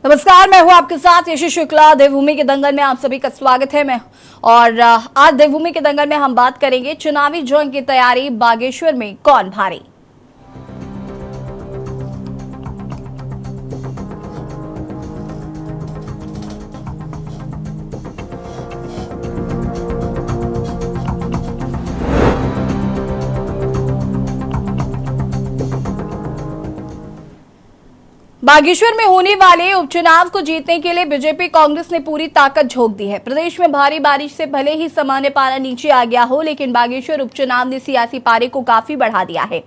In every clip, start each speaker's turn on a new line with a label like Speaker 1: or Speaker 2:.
Speaker 1: नमस्कार, मैं हूं आपके साथ यशी शुक्ला। देवभूमि के दंगल में आप सभी का स्वागत है। मैं और आज देवभूमि के दंगल में हम बात करेंगे चुनावी जंग की तैयारी, बागेश्वर में कौन भारी। बागेश्वर में होने वाले उपचुनाव को जीतने के लिए बीजेपी कांग्रेस ने पूरी ताकत झोंक दी है। प्रदेश में भारी बारिश से भले ही सामान्य पारा नीचे आ गया हो, लेकिन बागेश्वर उपचुनाव ने सियासी पारे को काफी बढ़ा दिया है।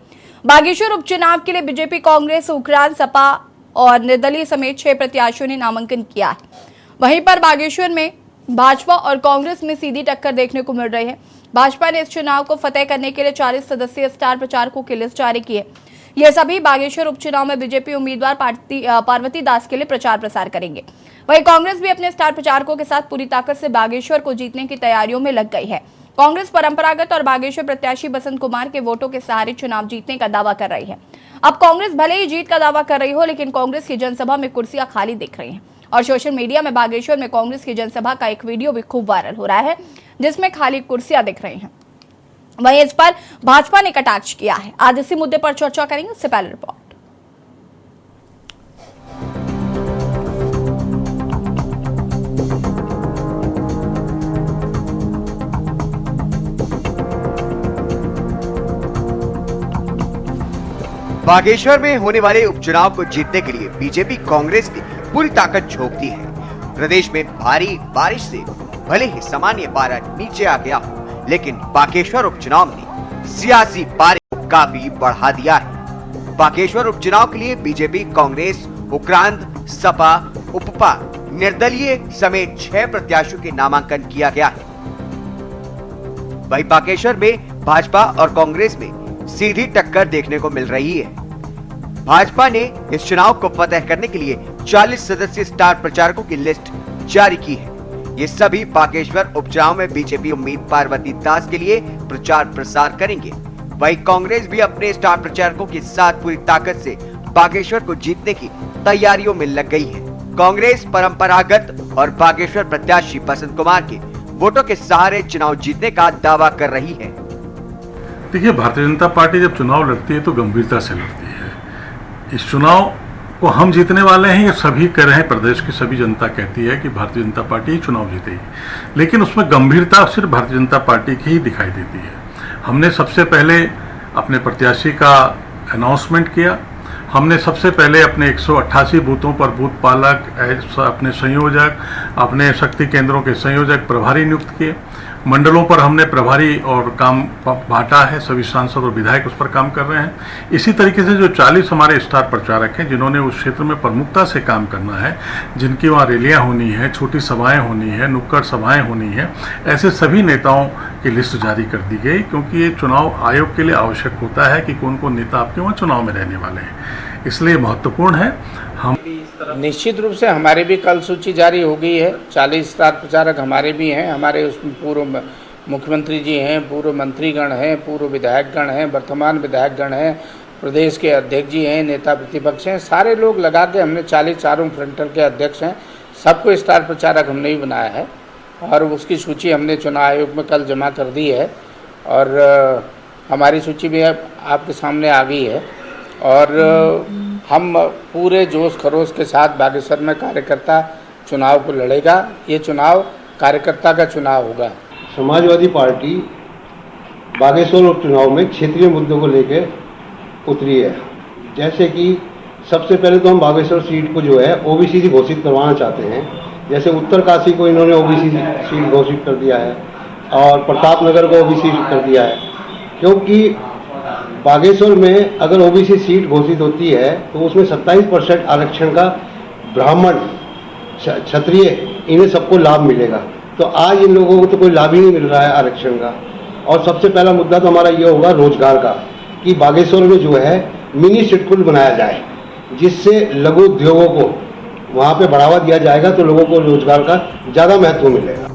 Speaker 1: बागेश्वर उपचुनाव के लिए बीजेपी, कांग्रेस, उक्रांद, सपा और निर्दलीय समेत 6 प्रत्याशियों ने नामांकन किया है। वहीं पर बागेश्वर में भाजपा और कांग्रेस में सीधी टक्कर देखने को मिल रही है। भाजपा ने इस चुनाव को फतेह करने के लिए 40 सदस्यीय स्टार प्रचारकों की लिस्ट जारी की है। ये सभी बागेश्वर उपचुनाव में बीजेपी उम्मीदवार पार्वती दास के लिए प्रचार प्रसार करेंगे। वहीं कांग्रेस भी अपने स्टार प्रचारकों के साथ पूरी ताकत से बागेश्वर को जीतने की तैयारियों में लग गई है। कांग्रेस परंपरागत और बागेश्वर प्रत्याशी बसंत कुमार के वोटों के सहारे चुनाव जीतने का दावा कर रही है। अब कांग्रेस भले ही जीत का दावा कर रही हो, लेकिन कांग्रेस की जनसभा में कुर्सियां खाली दिख रही हैं और सोशल मीडिया में बागेश्वर में कांग्रेस की जनसभा का एक वीडियो भी खूब वायरल हो रहा है, जिसमें खाली कुर्सियां दिख रही हैं। वहीं इस पर भाजपा ने कटाक्ष किया है। आज इसी मुद्दे पर चर्चा करेंगे। उससे पहले रिपोर्ट।
Speaker 2: बागेश्वर में होने वाले उपचुनाव को जीतने के लिए बीजेपी कांग्रेस ने पूरी ताकत झोंक दी है। प्रदेश में भारी बारिश से भले ही सामान्य पारा नीचे आ गया हो, लेकिन बागेश्वर उपचुनाव ने सियासी पारे को काफी बढ़ा दिया है। बागेश्वर उपचुनाव के लिए बीजेपी, कांग्रेस, उक्रांद, सपा, उपपा, निर्दलीय समेत 6 प्रत्याशियों के नामांकन किया गया है। वहीं बागेश्वर में भाजपा और कांग्रेस में सीधी टक्कर देखने को मिल रही है। भाजपा ने इस चुनाव को फतेह करने के लिए 40 सदस्यीय स्टार प्रचारकों की लिस्ट जारी की है। ये सभी बागेश्वर उपचुनाव में बीजेपी उम्मीदवार पार्वती दास के लिए प्रचार प्रसार करेंगे। वहीं कांग्रेस भी अपने स्टार प्रचारकों के साथ पूरी ताकत से बागेश्वर को जीतने की तैयारियों में लग गई है। कांग्रेस परंपरागत और बागेश्वर प्रत्याशी बसंत कुमार के वोटों के सहारे चुनाव जीतने का दावा कर रही है।
Speaker 3: देखिए, भारतीय जनता पार्टी जब चुनाव लड़ती है तो गंभीरता से लड़ती है। इस चुनाव को हम जीतने वाले हैं, ये सभी कह रहे हैं। प्रदेश की सभी जनता कहती है कि भारतीय जनता पार्टी ही चुनाव जीतेगी, लेकिन उसमें गंभीरता सिर्फ भारतीय जनता पार्टी की ही दिखाई देती है। हमने सबसे पहले अपने प्रत्याशी का अनाउंसमेंट किया। हमने सबसे पहले अपने 188 बूथों पर बूथ पालक, अपने संयोजक, अपने शक्ति केंद्रों के संयोजक, प्रभारी नियुक्त किए। मंडलों पर हमने प्रभारी और काम बांटा है। सभी सांसद और विधायक उस पर काम कर रहे हैं। इसी तरीके से जो 40 हमारे स्टार प्रचारक हैं, जिन्होंने उस क्षेत्र में प्रमुखता से काम करना है, जिनकी वहाँ रैलियाँ होनी है, छोटी सभाएं होनी है, नुक्कड़ सभाएं होनी है, ऐसे सभी नेताओं की लिस्ट जारी कर दी गई, क्योंकि ये चुनाव आयोग के लिए आवश्यक होता है कि कौन कौन नेता आपके वहाँ चुनाव में रहने वाले हैं। इसलिए महत्वपूर्ण है। हम
Speaker 4: निश्चित रूप से हमारी भी कल सूची जारी हो गई है। 40 स्टार प्रचारक हमारे भी हैं। हमारे उसमें पूर्व मुख्यमंत्री जी हैं, पूर्व मंत्रीगण हैं, पूर्व विधायकगण हैं, वर्तमान विधायकगण हैं, प्रदेश के अध्यक्ष जी हैं, नेता प्रतिपक्ष हैं। सारे लोग लगा के हमने 40 चारों फ्रंटल के अध्यक्ष हैं, सबको स्टार प्रचारक हमने ही बनाया है और उसकी सूची हमने चुनाव आयोग में कल जमा कर दी है और हमारी सूची भी आपके सामने आ गई है। और हम पूरे जोश खरोश के साथ बागेश्वर में कार्यकर्ता चुनाव को लड़ेगा। ये चुनाव कार्यकर्ता का चुनाव होगा।
Speaker 5: समाजवादी पार्टी बागेश्वर उपचुनाव में क्षेत्रीय मुद्दों को लेकर उतरी है। जैसे कि सबसे पहले तो हम बागेश्वर सीट को जो है ओबीसी घोषित करवाना चाहते हैं। जैसे उत्तरकाशी को इन्होंने ओबीसी सीट घोषित कर दिया है और प्रतापनगर को ओबीसी कर दिया है, क्योंकि बागेश्वर में अगर ओबीसी सीट घोषित होती है तो उसमें 27% आरक्षण का ब्राह्मण, क्षत्रिय, इन्हें सबको लाभ मिलेगा। तो आज इन लोगों को तो कोई लाभ ही नहीं मिल रहा है आरक्षण का। और सबसे पहला मुद्दा तो हमारा ये होगा रोजगार का, कि बागेश्वर में जो है मिनी सिडकुल बनाया जाए, जिससे लघु उद्योगों को वहाँ पे बढ़ावा दिया जाएगा, तो लोगों को रोजगार का ज़्यादा महत्व मिलेगा।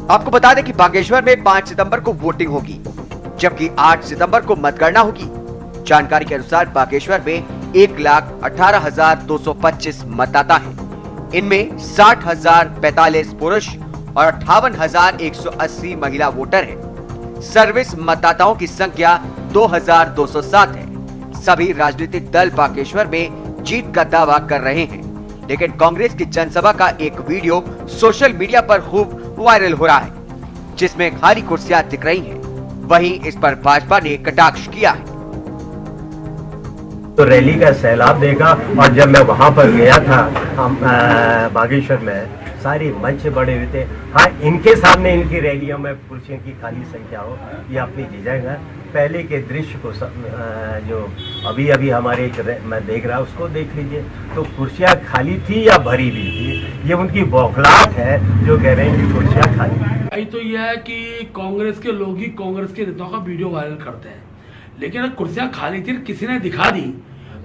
Speaker 2: आपको बता दें कि बागेश्वर में 5 सितंबर को वोटिंग होगी, जबकि 8 सितंबर को मतगणना होगी। जानकारी के अनुसार बागेश्वर में 1,18,225 मतदाता हैं। इनमें 60,045 पुरुष और 58,180 महिला वोटर हैं। सर्विस मतदाताओं की संख्या 2,207 है। सभी राजनीतिक दल बागेश्वर में जीत का दावा कर रहे हैं, लेकिन कांग्रेस की जनसभा का एक वीडियो सोशल मीडिया पर खूब वायरल हो रहा है, जिसमें खाली कुर्सियां दिख रही हैं। वहीं इस पर भाजपा ने कटाक्ष किया है।
Speaker 6: तो रैली का सैलाब देखा, और जब मैं वहां पर गया था बागेश्वर में, सारे मंच बड़े हुए थे। हाँ, इनके सामने इनकी रैलियों में कुर्सियों की खाली संख्या हो, ये अपनी झिझक है। पहले के दृश्य को जो अभी हमारे मैं देख रहा उसको देख लीजिए, तो कुर्सियां खाली थी या भरी हुई थी। ये उनकी बौखलाहट है जो कह रहे हैं कि कुर्सियां खाली।
Speaker 7: तो यह है कि कांग्रेस के लोग ही कांग्रेस के नेताओं का वीडियो वायरल करते हैं, लेकिन अगर कुर्सियां खाली थी किसी ने दिखा दी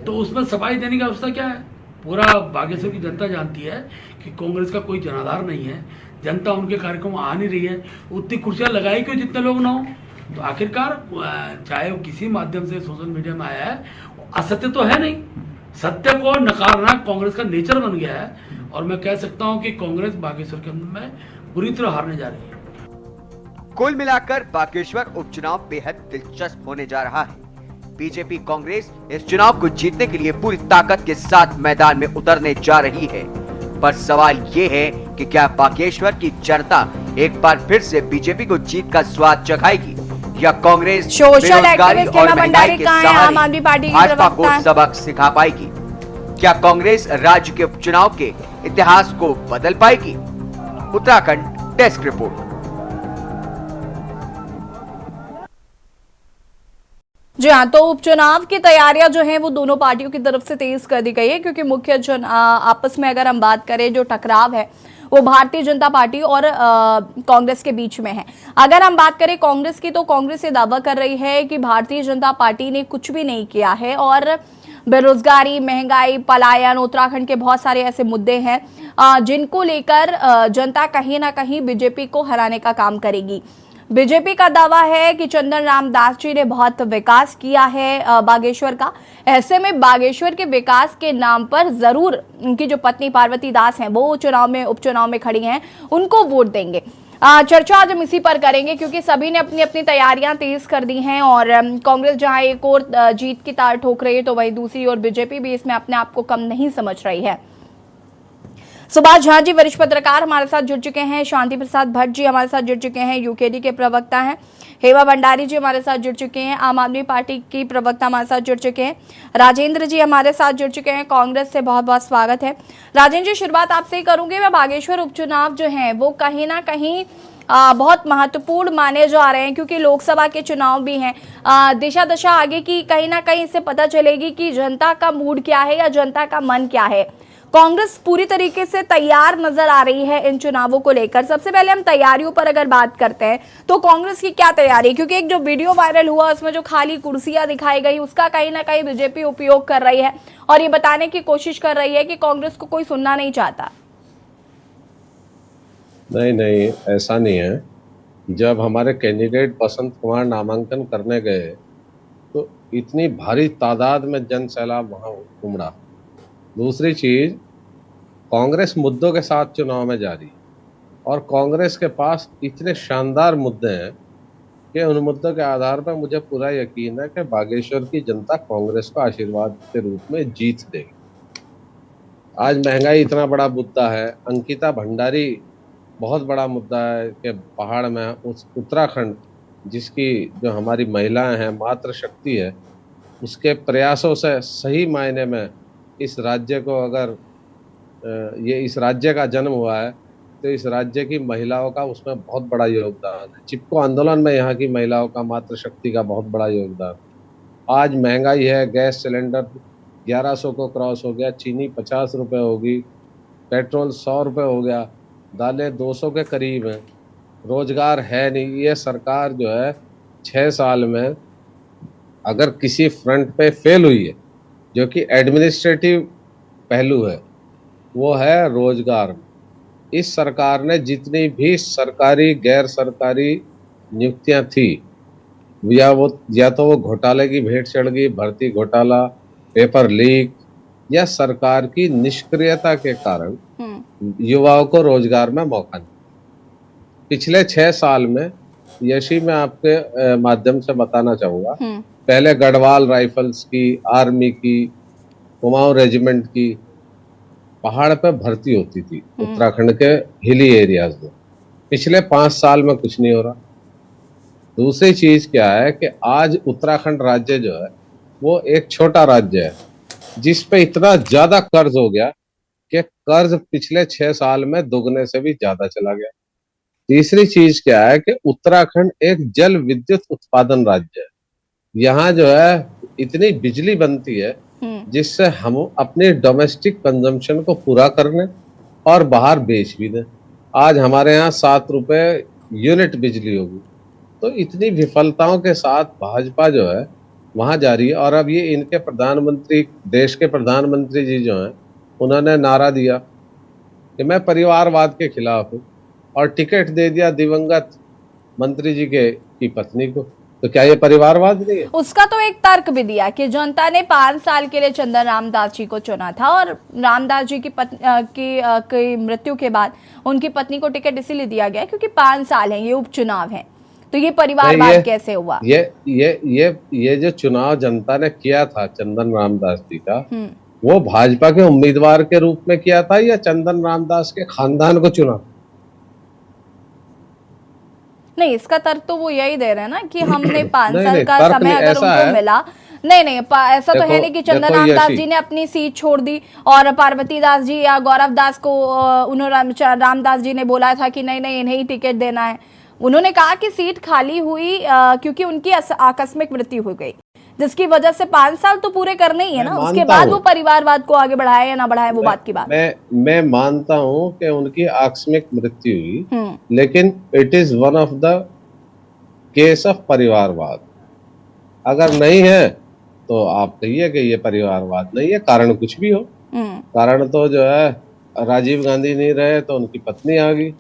Speaker 7: तो उसमें सफाई देने का अवस्था क्या है? पूरा बागेश्वर की जनता जानती है कि कांग्रेस का कोई जनाधार नहीं है, जनता उनके कार्यक्रम आ नहीं रही है। उतनी कुर्सियां लगाई क्यों जितने लोग ना हो? तो आखिरकार चाहे वो किसी माध्यम से सोशल मीडिया में आया है, असत्य तो है नहीं। सत्य को नकारना कांग्रेस का नेचर बन गया है, और मैं कह सकता हूं कि कांग्रेस बागेश्वर के अंदर में बुरी तरह हारने जा रही है।
Speaker 2: कुल मिलाकर बागेश्वर उपचुनाव बेहद दिलचस्प होने जा रहा है। बीजेपी कांग्रेस इस चुनाव को जीतने के लिए पूरी ताकत के साथ मैदान में उतरने जा रही है, पर सवाल ये है कि क्या बागेश्वर की जनता एक बार फिर से बीजेपी को जीत का स्वाद चखाएगी, या कांग्रेस
Speaker 1: सोशल
Speaker 2: बेरोजगारी
Speaker 1: एक्टिविस्ट
Speaker 2: और
Speaker 1: हेमा
Speaker 2: महंगाई
Speaker 1: भंडारी
Speaker 2: के
Speaker 1: कहाँ हैं?
Speaker 2: सहारे
Speaker 1: आम आदमी पार्टी की
Speaker 2: भाजपा को
Speaker 1: प्रवक्ता।
Speaker 2: सबक सिखा पाएगी? क्या कांग्रेस राज्य के उपचुनाव के इतिहास को बदल पाएगी? Uttarakhand desk report.
Speaker 1: जी हाँ, तो उपचुनाव की तैयारियां जो हैं वो दोनों पार्टियों की तरफ से तेज कर दी गई है, क्योंकि मुख्य आपस में अगर हम बात करें जो टकराव है वो भारतीय जनता पार्टी और कांग्रेस के बीच में है। अगर हम बात करें कांग्रेस की, तो कांग्रेस ये दावा कर रही है कि भारतीय जनता पार्टी ने कुछ भी नहीं किया है, और बेरोजगारी, महंगाई, पलायन, उत्तराखंड के बहुत सारे ऐसे मुद्दे हैं जिनको लेकर जनता कहीं ना कहीं बीजेपी को हराने का काम करेगी। बीजेपी का दावा है कि चंदन राम दास जी ने बहुत विकास किया है बागेश्वर का। ऐसे में बागेश्वर के विकास के नाम पर जरूर उनकी जो पत्नी पार्वती दास हैं वो उपचुनाव में खड़ी हैं, उनको वोट देंगे। चर्चा आज हम इसी पर करेंगे, क्योंकि सभी ने अपनी अपनी तैयारियां तेज कर दी हैं, और कांग्रेस जहां एक और जीत की तार ठोक रही है, तो वहीं दूसरी ओर बीजेपी भी इसमें अपने आप को कम नहीं समझ रही है। सुभाष झा जी वरिष्ठ पत्रकार हमारे साथ जुड़ चुके हैं, शांति प्रसाद भट्ट जी हमारे साथ जुड़ चुके हैं, यूकेडी के प्रवक्ता हैं, हेमा भंडारी जी हमारे साथ जुड़ चुके हैं, आम आदमी पार्टी की प्रवक्ता हमारे साथ जुड़ चुके हैं, राजेंद्र जी हमारे साथ जुड़ चुके हैं, कांग्रेस से बहुत बहुत स्वागत है। राजेंद्र जी, शुरुआत आपसे ही करूंगी मैं। बागेश्वर उपचुनाव जो है वो कहीं ना कहीं बहुत महत्वपूर्ण माने जा रहे हैं, क्योंकि लोकसभा के चुनाव भी हैं। दिशा दशा आगे की कहीं ना कहीं इससे पता चलेगी कि जनता का मूड क्या है या जनता का मन क्या है। कांग्रेस पूरी तरीके से तैयार नजर आ रही है इन चुनावों को लेकर। सबसे पहले हम तैयारियों पर अगर बात करते हैं तो कांग्रेस की क्या तैयारी है? क्योंकि एक जो वीडियो वायरल हुआ उसमें जो खाली कुर्सियां दिखाई गई, उसका कहीं ना कहीं बीजेपी उपयोग कर रही है और ये बताने की कोशिश कर रही है कि कांग्रेस को कोई सुनना नहीं चाहता।
Speaker 8: नहीं, ऐसा नहीं है। जब हमारे कैंडिडेट बसंत कुमार नामांकन करने गए तो इतनी भारी तादाद में जन सैलाब वहां उमड़ा। दूसरी चीज, कांग्रेस मुद्दों के साथ चुनाव में जा रही है, और कांग्रेस के पास इतने शानदार मुद्दे हैं कि उन मुद्दों के आधार पर मुझे पूरा यकीन है कि बागेश्वर की जनता कांग्रेस को आशीर्वाद के रूप में जीत देगी। आज महंगाई इतना बड़ा मुद्दा है, अंकिता भंडारी बहुत बड़ा मुद्दा है कि पहाड़ में उस उत्तराखंड, जिसकी जो हमारी महिलाएं हैं मातृ शक्ति है, उसके प्रयासों से सही मायने में इस राज्य को, अगर ये इस राज्य का जन्म हुआ है तो इस राज्य की महिलाओं का उसमें बहुत बड़ा योगदान है। चिपको आंदोलन में यहाँ की महिलाओं का, मातृ शक्ति का बहुत बड़ा योगदान। आज महंगाई है, गैस सिलेंडर 1100 को क्रॉस हो गया, चीनी 50 रुपये होगी, पेट्रोल 100 रुपये हो गया, दालें 200 के करीब हैं, रोजगार है नहीं। ये सरकार जो है 6 साल में अगर किसी फ्रंट पे फेल हुई है, जो कि एडमिनिस्ट्रेटिव पहलू है, वो है रोजगार। इस सरकार ने जितनी भी सरकारी गैर सरकारी नियुक्तियां थी, या तो वो घोटाले की भेंट चढ़ गई, भर्ती घोटाला, पेपर लीक या सरकार की निष्क्रियता के कारण युवाओं को रोजगार में मौका नहीं। पिछले 6 साल में यशी मैं आपके माध्यम से बताना चाहूंगा, पहले गढ़वाल राइफल्स की, आर्मी की, कुमाऊं रेजिमेंट की पहाड़ पे भर्ती होती थी उत्तराखंड के हिली एरियाज में। पिछले 5 साल में कुछ नहीं हो रहा। दूसरी चीज क्या है कि आज उत्तराखंड राज्य जो है वो एक छोटा राज्य है जिस पे इतना ज्यादा कर्ज हो गया कि कर्ज पिछले 6 साल में दुगने से भी ज्यादा चला गया। तीसरी चीज क्या है कि उत्तराखंड एक जल विद्युत उत्पादन राज्य है। यहाँ जो है इतनी बिजली बनती है जिससे हम अपने डोमेस्टिक कंजम्पशन को पूरा करने और बाहर बेच भी दें। आज हमारे यहाँ 7 रुपए यूनिट बिजली होगी। तो इतनी विफलताओं के साथ भाजपा जो है वहां जा रही है। और अब ये इनके प्रधानमंत्री, देश के प्रधानमंत्री जी जो हैं, उन्होंने नारा दिया कि मैं परिवारवाद के खिलाफ हूँ और टिकट दे दिया दिवंगत मंत्री जी की पत्नी को। तो क्या ये परिवारवाद नहीं है?
Speaker 1: उसका तो एक तर्क भी दिया कि जनता ने 5 साल के लिए चंदन रामदास जी को चुना था और रामदास जी की मृत्यु के बाद उनकी पत्नी को टिकट इसीलिए दिया गया क्योंकि 5 साल है, ये उपचुनाव है। तो ये परिवारवाद कैसे हुआ?
Speaker 8: ये जो चुनाव जनता ने किया था चंदन रामदास जी का, वो भाजपा के उम्मीदवार के रूप में किया था या चंदन रामदास के खानदान को चुना?
Speaker 1: नहीं, इसका तर्क तो वो यही दे रहे हैं ना कि हमने 5 साल का समय अगर उनको मिला। नहीं, ऐसा तो है नहीं कि चंदन रामदास जी ने अपनी सीट छोड़ दी और पार्वती दास जी या गौरव दास को उन्होंने रामदास जी ने बोला था कि नहीं इन्हें ही टिकट देना है। उन्होंने कहा कि सीट खाली हुई क्योंकि उनकी आकस्मिक मृत्यु हो गई, जिसकी वजह से 5 साल तो पूरे करने ही है ना। उसके बाद वो परिवारवाद को आगे बढ़ाए या ना बढ़ाए वो बात की बात।
Speaker 8: मैं मानता हूं कि उनकी आकस्मिक मृत्यु हुई, लेकिन it is one of the case of परिवारवाद। अगर नहीं है तो आप कहिए कि ये परिवारवाद नहीं है, कारण कुछ भी हो। कारण तो जो है राजीव गांधी नहीं रहे तो उनकी पत्नी आ गई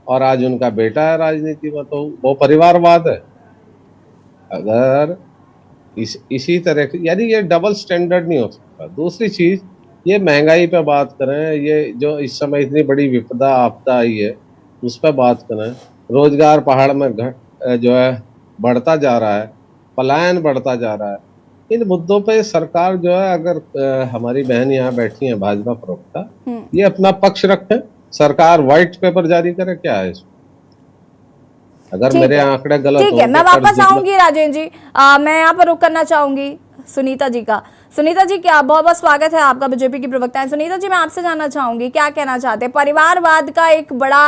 Speaker 8: और आज उनका बेटा है राजनीति में, तो वो परिवारवाद है। अगर इसी तरह यानी ये डबल स्टैंडर्ड नहीं हो सकता। दूसरी चीज, ये महंगाई पे बात करें, ये जो इस समय इतनी बड़ी विपदा आपदा आई है उस पर बात करें, रोजगार पहाड़ में जो है बढ़ता जा रहा है, पलायन बढ़ता जा रहा है। इन मुद्दों पे सरकार जो है, अगर हमारी बहन यहाँ बैठी है भाजपा प्रवक्ता, ये अपना पक्ष रखें, सरकार व्हाइट पेपर जारी करे, क्या है इसमें? अगर मेरे आंकड़े गलत हो,
Speaker 1: ठीक है, मैं वापस आऊंगी राजेंद्र जी। मैं यहाँ पर रुक करना चाहूंगी सुनीता जी का। सुनीता जी, क्या बहुत बहुत स्वागत है आपका, बीजेपी की प्रवक्ता है। सुनीता जी, मैं आपसे जानना चाहूंगी क्या कहना चाहते हैं। परिवारवाद का एक बड़ा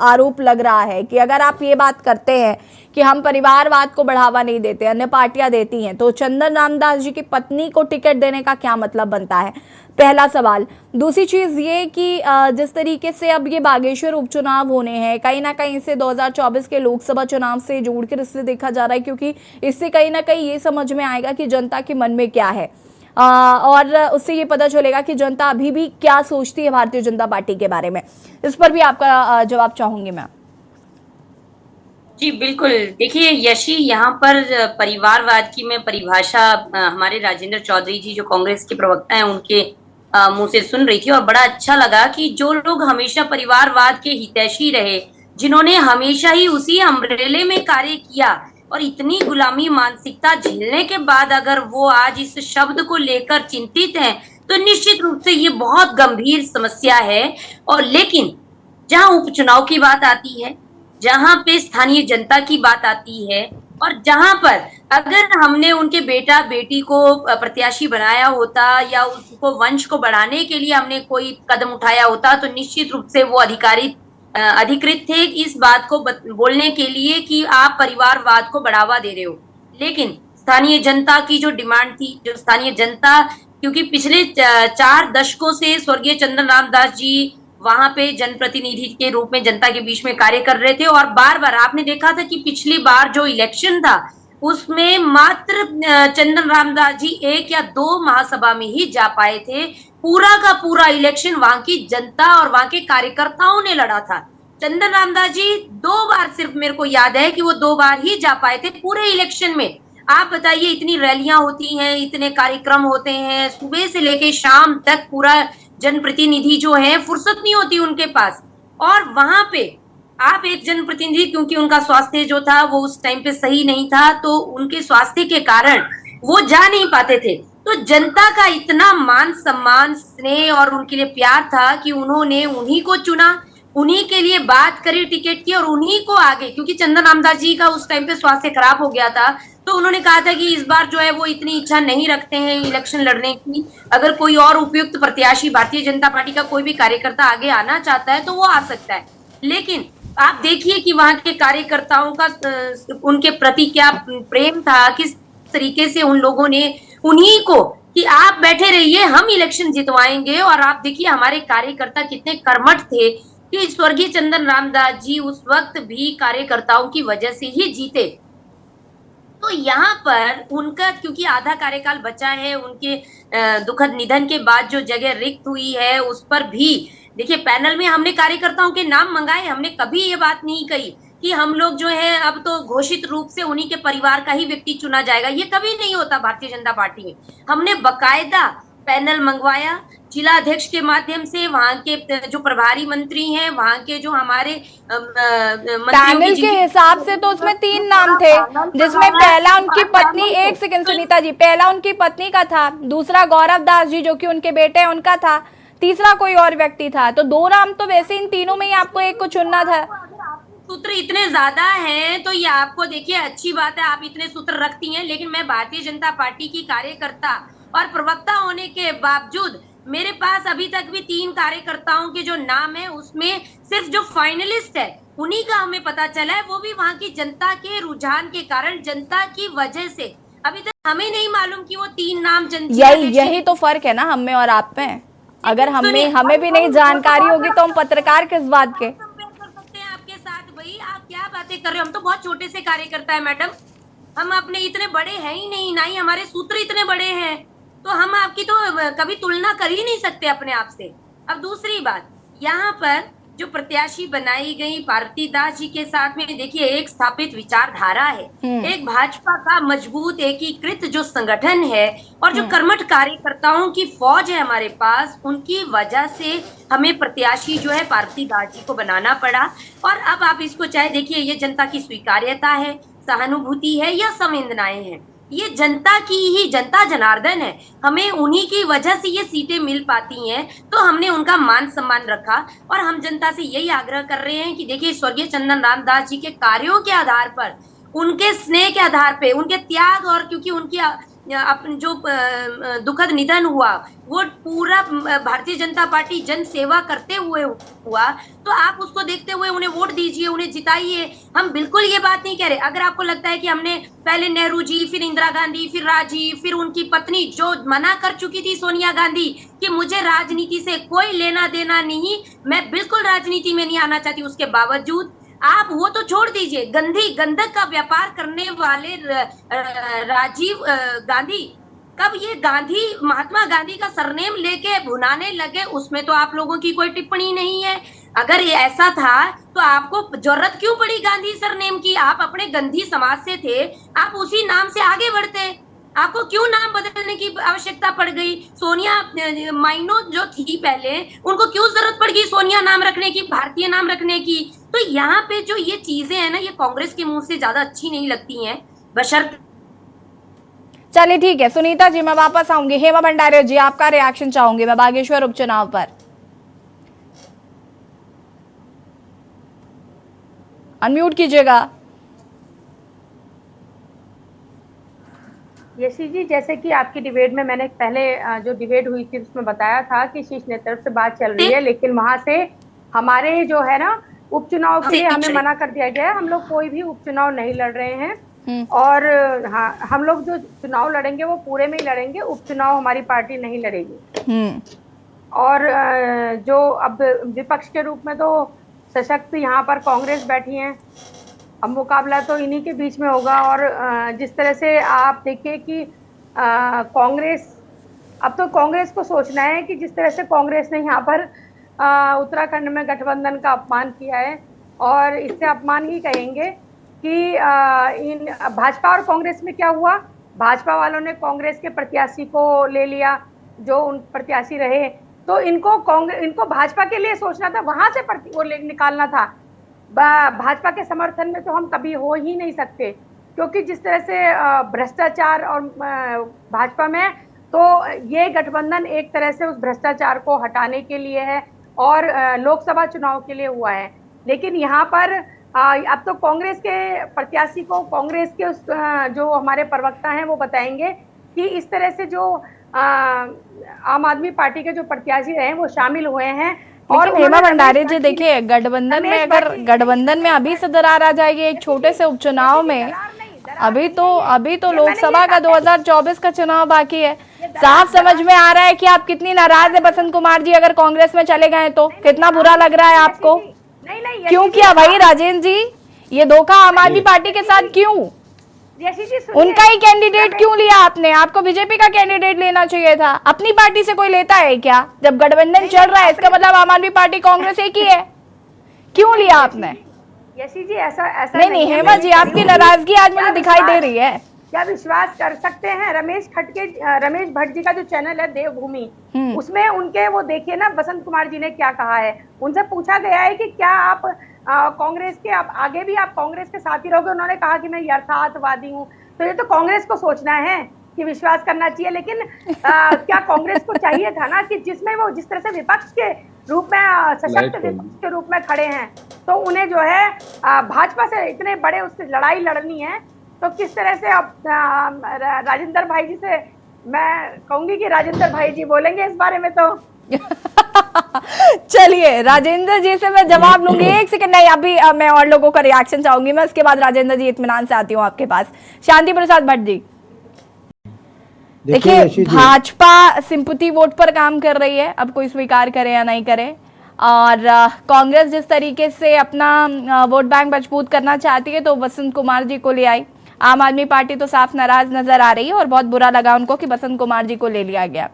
Speaker 1: आरोप लग रहा है कि अगर आप ये बात करते हैं कि हम परिवारवाद को बढ़ावा नहीं देते, अन्य पार्टियां देती हैं, तो चंदन रामदास जी की पत्नी को टिकट देने का क्या मतलब बनता है? पहला सवाल। दूसरी चीज ये कि जिस तरीके से अब ये बागेश्वर उपचुनाव होने हैं, कहीं ना कहीं से 2024 के लोकसभा चुनाव से जोड़कर इसलिए देखा जा रहा है क्योंकि इससे कहीं ना कहीं ये समझ में आएगा कि जनता के मन में क्या है, और उससे ये पता चलेगा कि जनता अभी भी क्या सोचती है भारतीय जनता पार्टी के बारे में। इस पर भी आपका जवाब चाहूंगी मैं।
Speaker 9: जी बिल्कुल, देखिए यशी, यहाँ पर परिवारवाद की मैं परिभाषा हमारे राजेंद्र चौधरी जी जो कांग्रेस के प्रवक्ता हैं उनके मुंह से सुन रही थी और बड़ा अच्छा लगा कि जो लोग हमेशा परिवारवाद के हितैषी रहे, जिन्होंने हमेशा ही उसी अम्ब्रेले में कार्य किया और इतनी गुलामी मानसिकता झेलने के बाद अगर वो आज इस शब्द को लेकर चिंतित हैं तो निश्चित रूप से ये बहुत गंभीर समस्या है। और लेकिन जहां उपचुनाव की बात आती है, जहां पे स्थानीय जनता की बात आती है और जहां पर अगर हमने उनके बेटा बेटी को प्रत्याशी बनाया होता या उसको वंश को बढ़ाने के लिए हमने कोई कदम उठाया होता तो निश्चित रूप से वो अधिकृत थे इस बात को बोलने के लिए कि आप परिवारवाद को बढ़ावा दे रहे हो। लेकिन स्थानीय जनता की जो डिमांड थी, जो स्थानीय जनता, क्योंकि पिछले 4 दशकों से स्वर्गीय चंदन रामदास जी वहां पे जनप्रतिनिधि के रूप में जनता के बीच में कार्य कर रहे थे और बार बार आपने देखा था कि पिछली बार जो इलेक्शन था उसमें मात्र चंदन रामदास जी 1 या 2 महासभा में ही जा पाए थे। पूरा का पूरा इलेक्शन वहां की जनता और वहां के कार्यकर्ताओं ने लड़ा था। चंदन रामदास जी 2 बार, सिर्फ मेरे को याद है कि वो 2 बार ही जा पाए थे पूरे इलेक्शन में। आप बताइए, इतनी रैलियां होती हैं, इतने कार्यक्रम होते हैं, सुबह से लेके शाम तक पूरा जनप्रतिनिधि जो है फुर्सत नहीं होती उनके पास। और वहां पे आप एक जनप्रतिनिधि, क्योंकि उनका स्वास्थ्य जो था वो उस टाइम पे सही नहीं था, तो उनके स्वास्थ्य के कारण वो जा नहीं पाते थे। तो जनता का इतना मान सम्मान, स्नेह और उनके लिए प्यार था कि उन्होंने उन्हीं को चुना, उन्हीं के लिए बात करी टिकट की और उन्हीं को आगे, क्योंकि चंदन रामदास जी का उस टाइम पे स्वास्थ्य खराब हो गया था, तो उन्होंने कहा था कि इस बार जो है वो इतनी इच्छा नहीं रखते हैं इलेक्शन लड़ने की। अगर कोई और उपयुक्त प्रत्याशी, भारतीय जनता पार्टी का कोई भी कार्यकर्ता आगे आना चाहता है तो वो आ सकता है। लेकिन आप देखिए कि वहां के कार्यकर्ताओं का उनके प्रति क्या प्रेम था, किस तरीके से उन लोगों ने उन्हीं को कि आप बैठे रहिए, हम इलेक्शन जितवाएंगे। और आप देखिए हमारे कार्यकर्ता कितने कर्मठ थे कि स्वर्गीय चंदन रामदास जी उस वक्त भी कार्यकर्ताओं की वजह से ही जीते। तो यहाँ पर उनका, क्योंकि आधा कार्यकाल बचा है, उनके दुखद निधन के बाद जो जगह रिक्त हुई है उस पर भी देखिए पैनल में हमने कार्यकर्ताओं के नाम मंगाए। हमने कभी ये बात नहीं कही कि हम लोग जो है अब तो घोषित रूप से उन्हीं के परिवार का ही व्यक्ति चुना जाएगा, ये कभी नहीं होता भारतीय जनता पार्टी में। हमने बकायदा पैनल मंगवाया जिला अध्यक्ष के माध्यम से, वहां के जो प्रभारी मंत्री हैं, वहां के जो हमारे
Speaker 1: पैनल के हिसाब से तो उसमें 3 नाम थे, जिसमें पहला उनकी पत्नी, एक सेकंड सुनीता जी, पहला उनकी पत्नी का था, दूसरा गौरव दास जी जो कि उनके बेटे हैं उनका था, तीसरा कोई और व्यक्ति था। तो 2 नाम तो वैसे इन तीनों में ही आपको एक को चुनना था।
Speaker 9: सूत्र इतने ज्यादा हैं तो ये आपको देखिए अच्छी बात है, आप इतने सूत्र रखती हैं, लेकिन मैं भारतीय जनता पार्टी की कार्यकर्ता और प्रवक्ता होने के बावजूद मेरे पास अभी तक भी 3 कार्यकर्ताओं के जो नाम है उसमें सिर्फ जो फाइनलिस्ट है उन्हीं का हमें पता चला है, वो भी वहां की जनता के रुझान के कारण, जनता की वजह से। अभी तक हमें नहीं मालूम कि वो 3 नाम
Speaker 1: यही तो फर्क है ना हम में और आप में। अगर हमें भी नहीं जानकारी होगी तो हम पत्रकार किस बात के
Speaker 9: कर सकते हैं आपके साथ। भाई आप क्या बातें कर रहे हो, हम तो बहुत छोटे से कार्यकर्ता है मैडम, हम अपने इतने बड़े हैं ही नहीं, ना ही हमारे सूत्र इतने बड़े हैं, तो हम आपकी तो कभी तुलना कर ही नहीं सकते अपने आप से। अब दूसरी बात, यहाँ पर जो प्रत्याशी बनाई गई पार्वती दास जी के साथ में देखिए एक स्थापित विचारधारा है, एक भाजपा का मजबूत एकीकृत जो संगठन है और जो कर्मठ कार्यकर्ताओं की फौज है हमारे पास, उनकी वजह से हमें प्रत्याशी जो है पार्वती दास जी को बनाना पड़ा। और अब आप इसको चाहे देखिए, ये जनता की स्वीकार्यता है, सहानुभूति है या संवेदनाएं हैं, ये जनता की ही, जनता जनार्दन है, हमें उन्हीं की वजह से ये सीटें मिल पाती हैं, तो हमने उनका मान सम्मान रखा। और हम जनता से यही आग्रह कर रहे हैं कि देखिए स्वर्गीय चंदन रामदास जी के कार्यों के आधार पर, उनके स्नेह के आधार पे, उनके त्याग, और क्योंकि उनकी अपन जो दुखद निधन हुआ वो पूरा भारतीय जनता पार्टी जन सेवा करते हुए हुआ, तो आप उसको देखते हुए उन्हें वोट दीजिए, उन्हें जिताइए। हम बिल्कुल ये बात नहीं कह रहे। अगर आपको लगता है कि हमने पहले नेहरू जी, फिर इंदिरा गांधी, फिर राजीव, फिर उनकी पत्नी जो मना कर चुकी थी सोनिया गांधी कि मुझे राजनीति से कोई लेना देना नहीं, मैं बिल्कुल राजनीति में नहीं आना चाहती, उसके बावजूद आप वो तो छोड़ दीजिए, गंधक का व्यापार करने वाले राजीव गांधी, कब ये गांधी, महात्मा गांधी का सरनेम लेके भुनाने लगे, उसमें तो आप लोगों की कोई टिप्पणी नहीं है। अगर ये ऐसा था तो आपको जरूरत क्यों पड़ी गांधी सरनेम की? आप अपने गंधी समाज से थे, आप उसी नाम से आगे बढ़ते, आपको क्यों नाम बदलने की आवश्यकता पड़ गई? सोनिया माइनो जो थी पहले, उनको क्यों जरूरत पड़ गई सोनिया नाम रखने की, भारतीय नाम रखने की? तो यहाँ पे जो ये चीजें हैं ना, ये कांग्रेस के मुंह से ज्यादा अच्छी नहीं लगती हैं, बशर्ते।
Speaker 1: चलिए ठीक है सुनीता जी, मैं वापस आऊंगी। हेमा भंडारी जी, आपका रिएक्शन चाहूंगी मैं बागेश्वर उपचुनाव पर। अनम्यूट कीजिएगा।
Speaker 10: यशी जी, जैसे कि आपकी डिबेट में मैंने पहले जो डिबेट हुई थी उसमें बताया था कि शीर्ष नेतृत्व से बात चल रही है, लेकिन वहां से हमारे जो है ना उपचुनाव के लिए हमें मना कर दिया गया है। हम लोग कोई भी उपचुनाव नहीं लड़ रहे हैं, और हाँ, हम लोग जो चुनाव लड़ेंगे वो पूरे में ही लड़ेंगे, उपचुनाव हमारी पार्टी नहीं लड़ेगी। और जो अब विपक्ष के रूप में तो सशक्त यहाँ पर कांग्रेस बैठी है, अब मुकाबला तो इन्हीं के बीच में होगा। और जिस तरह से आप देखिए कि कांग्रेस, अब तो कांग्रेस को सोचना है कि जिस तरह से कांग्रेस ने यहाँ पर उत्तराखंड में गठबंधन का अपमान किया है, और इससे अपमान ही कहेंगे कि इन भाजपा और कांग्रेस में क्या हुआ, भाजपा वालों ने कांग्रेस के प्रत्याशी को ले लिया जो उन प्रत्याशी रहे, तो इनको भाजपा के लिए सोचना था, वहां से वो निकालना था। भाजपा के समर्थन में तो हम कभी हो ही नहीं सकते, क्योंकि जिस तरह से भ्रष्टाचार और भाजपा में, तो ये गठबंधन एक तरह से उस भ्रष्टाचार को हटाने के लिए है और लोकसभा चुनाव के लिए हुआ है। लेकिन यहाँ पर अब तो कांग्रेस के प्रत्याशी को कांग्रेस के जो हमारे प्रवक्ता हैं वो बताएंगे कि इस तरह से जो आम आदमी पार्टी के जो प्रत्याशी रहे वो शामिल हुए हैं। और
Speaker 1: हेमा भंडारी जी देखिए, गठबंधन में अगर गठबंधन में अभी से दरार आ जाएगी एक छोटे से उपचुनाव में, अभी तो लोकसभा का 2024 का चुनाव बाकी है। साफ समझ में आ रहा है कि आप कितनी नाराज है बसंत कुमार जी, अगर कांग्रेस में चले गए तो कितना बुरा लग रहा है आपको। क्यों किया भाई राजेंद्र जी, ये धोखा आम आदमी पार्टी के साथ क्यों? उनका ही कैंडिडेट क्यों लिया आपने? आपको बीजेपी का कैंडिडेट लेना चाहिए था। अपनी पार्टी से कोई लेता है क्या? जब गठबंधन चल रहा है इसका मतलब आम आदमी पार्टी कांग्रेस एक ही है, क्यों लिया आपने?
Speaker 10: यशी जी ऐसा
Speaker 1: नहीं हेमा जी, आपकी नाराजगी आज मुझे दिखाई दे रही है।
Speaker 10: क्या विश्वास कर सकते हैं? रमेश भट्ट जी का जो चैनल है देवभूमि, उसमें उनके वो देखिए ना, बसंत कुमार जी ने क्या कहा है। उनसे पूछा गया है कि क्या आप कांग्रेस के आगे भी आप कांग्रेस के साथ ही रहोगे? उन्होंने कहा कि मैं यथार्थवादी हूँ। तो ये तो कांग्रेस को सोचना है कि विश्वास करना चाहिए, लेकिन क्या कांग्रेस को चाहिए था ना कि जिसमें वो जिस तरह से विपक्ष के रूप में, सशक्त विपक्ष के रूप में खड़े हैं, तो उन्हें जो है भाजपा से इतने बड़े उससे लड़ाई लड़नी है। तो किस तरह से अब राजेंद्र भाई जी से मैं कहूंगी कि राजेंद्र भाई जी बोलेंगे इस बारे में। तो
Speaker 1: चलिए राजेंद्र जी से मैं जवाब लूंगी, एक सेकंड। नहीं, अभी मैं और लोगों का रिएक्शन चाहूंगी मैं, उसके बाद राजेंद्र जी इत्मीनान से आती हूँ आपके पास। शांति प्रसाद भट्ट जी, देखिए भाजपा सिंपैथी वोट पर काम कर रही है, अब कोई स्वीकार करे या नहीं करे, और कांग्रेस जिस तरीके से अपना वोट बैंक मजबूत करना चाहती है तो बसंत कुमार जी को ले आई। आम आदमी पार्टी तो साफ नाराज नजर आ रही है और बहुत बुरा लगा उनको कि बसंत कुमार जी को ले लिया गया।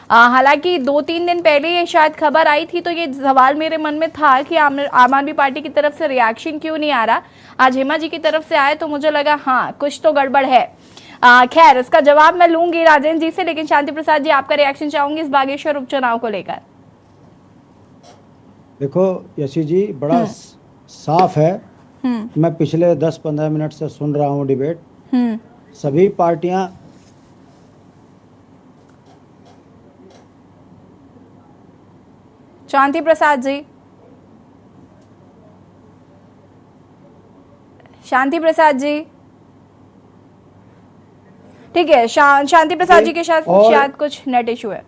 Speaker 1: हालांकि 2-3 दिन पहले ये शायद खबर आई थी, तो ये सवाल मेरे मन में था कि आम आदमी पार्टी की तरफ से रिएक्शन क्यों नहीं आ रहा। आज हेमा जी की तरफ से आए तो मुझे लगा हाँ कुछ तो गड़बड़ है। खैर इसका जवाब मैं लूंगी राजेंद्र जी से, लेकिन शांति प्रसाद जी आपका रिएक्शन चाहूंगी इस बागेश्वर उपचुनाव को लेकर।
Speaker 11: देखो यशी जी, बड़ा साफ है, मैं पिछले 10-15 मिनट से सुन रहा हूँ डिबेट। सभी पार्टियां
Speaker 1: शांति प्रसाद जी, शांति प्रसाद जी, ठीक है, शांति प्रसाद जी के शायद कुछ नेट इशू है।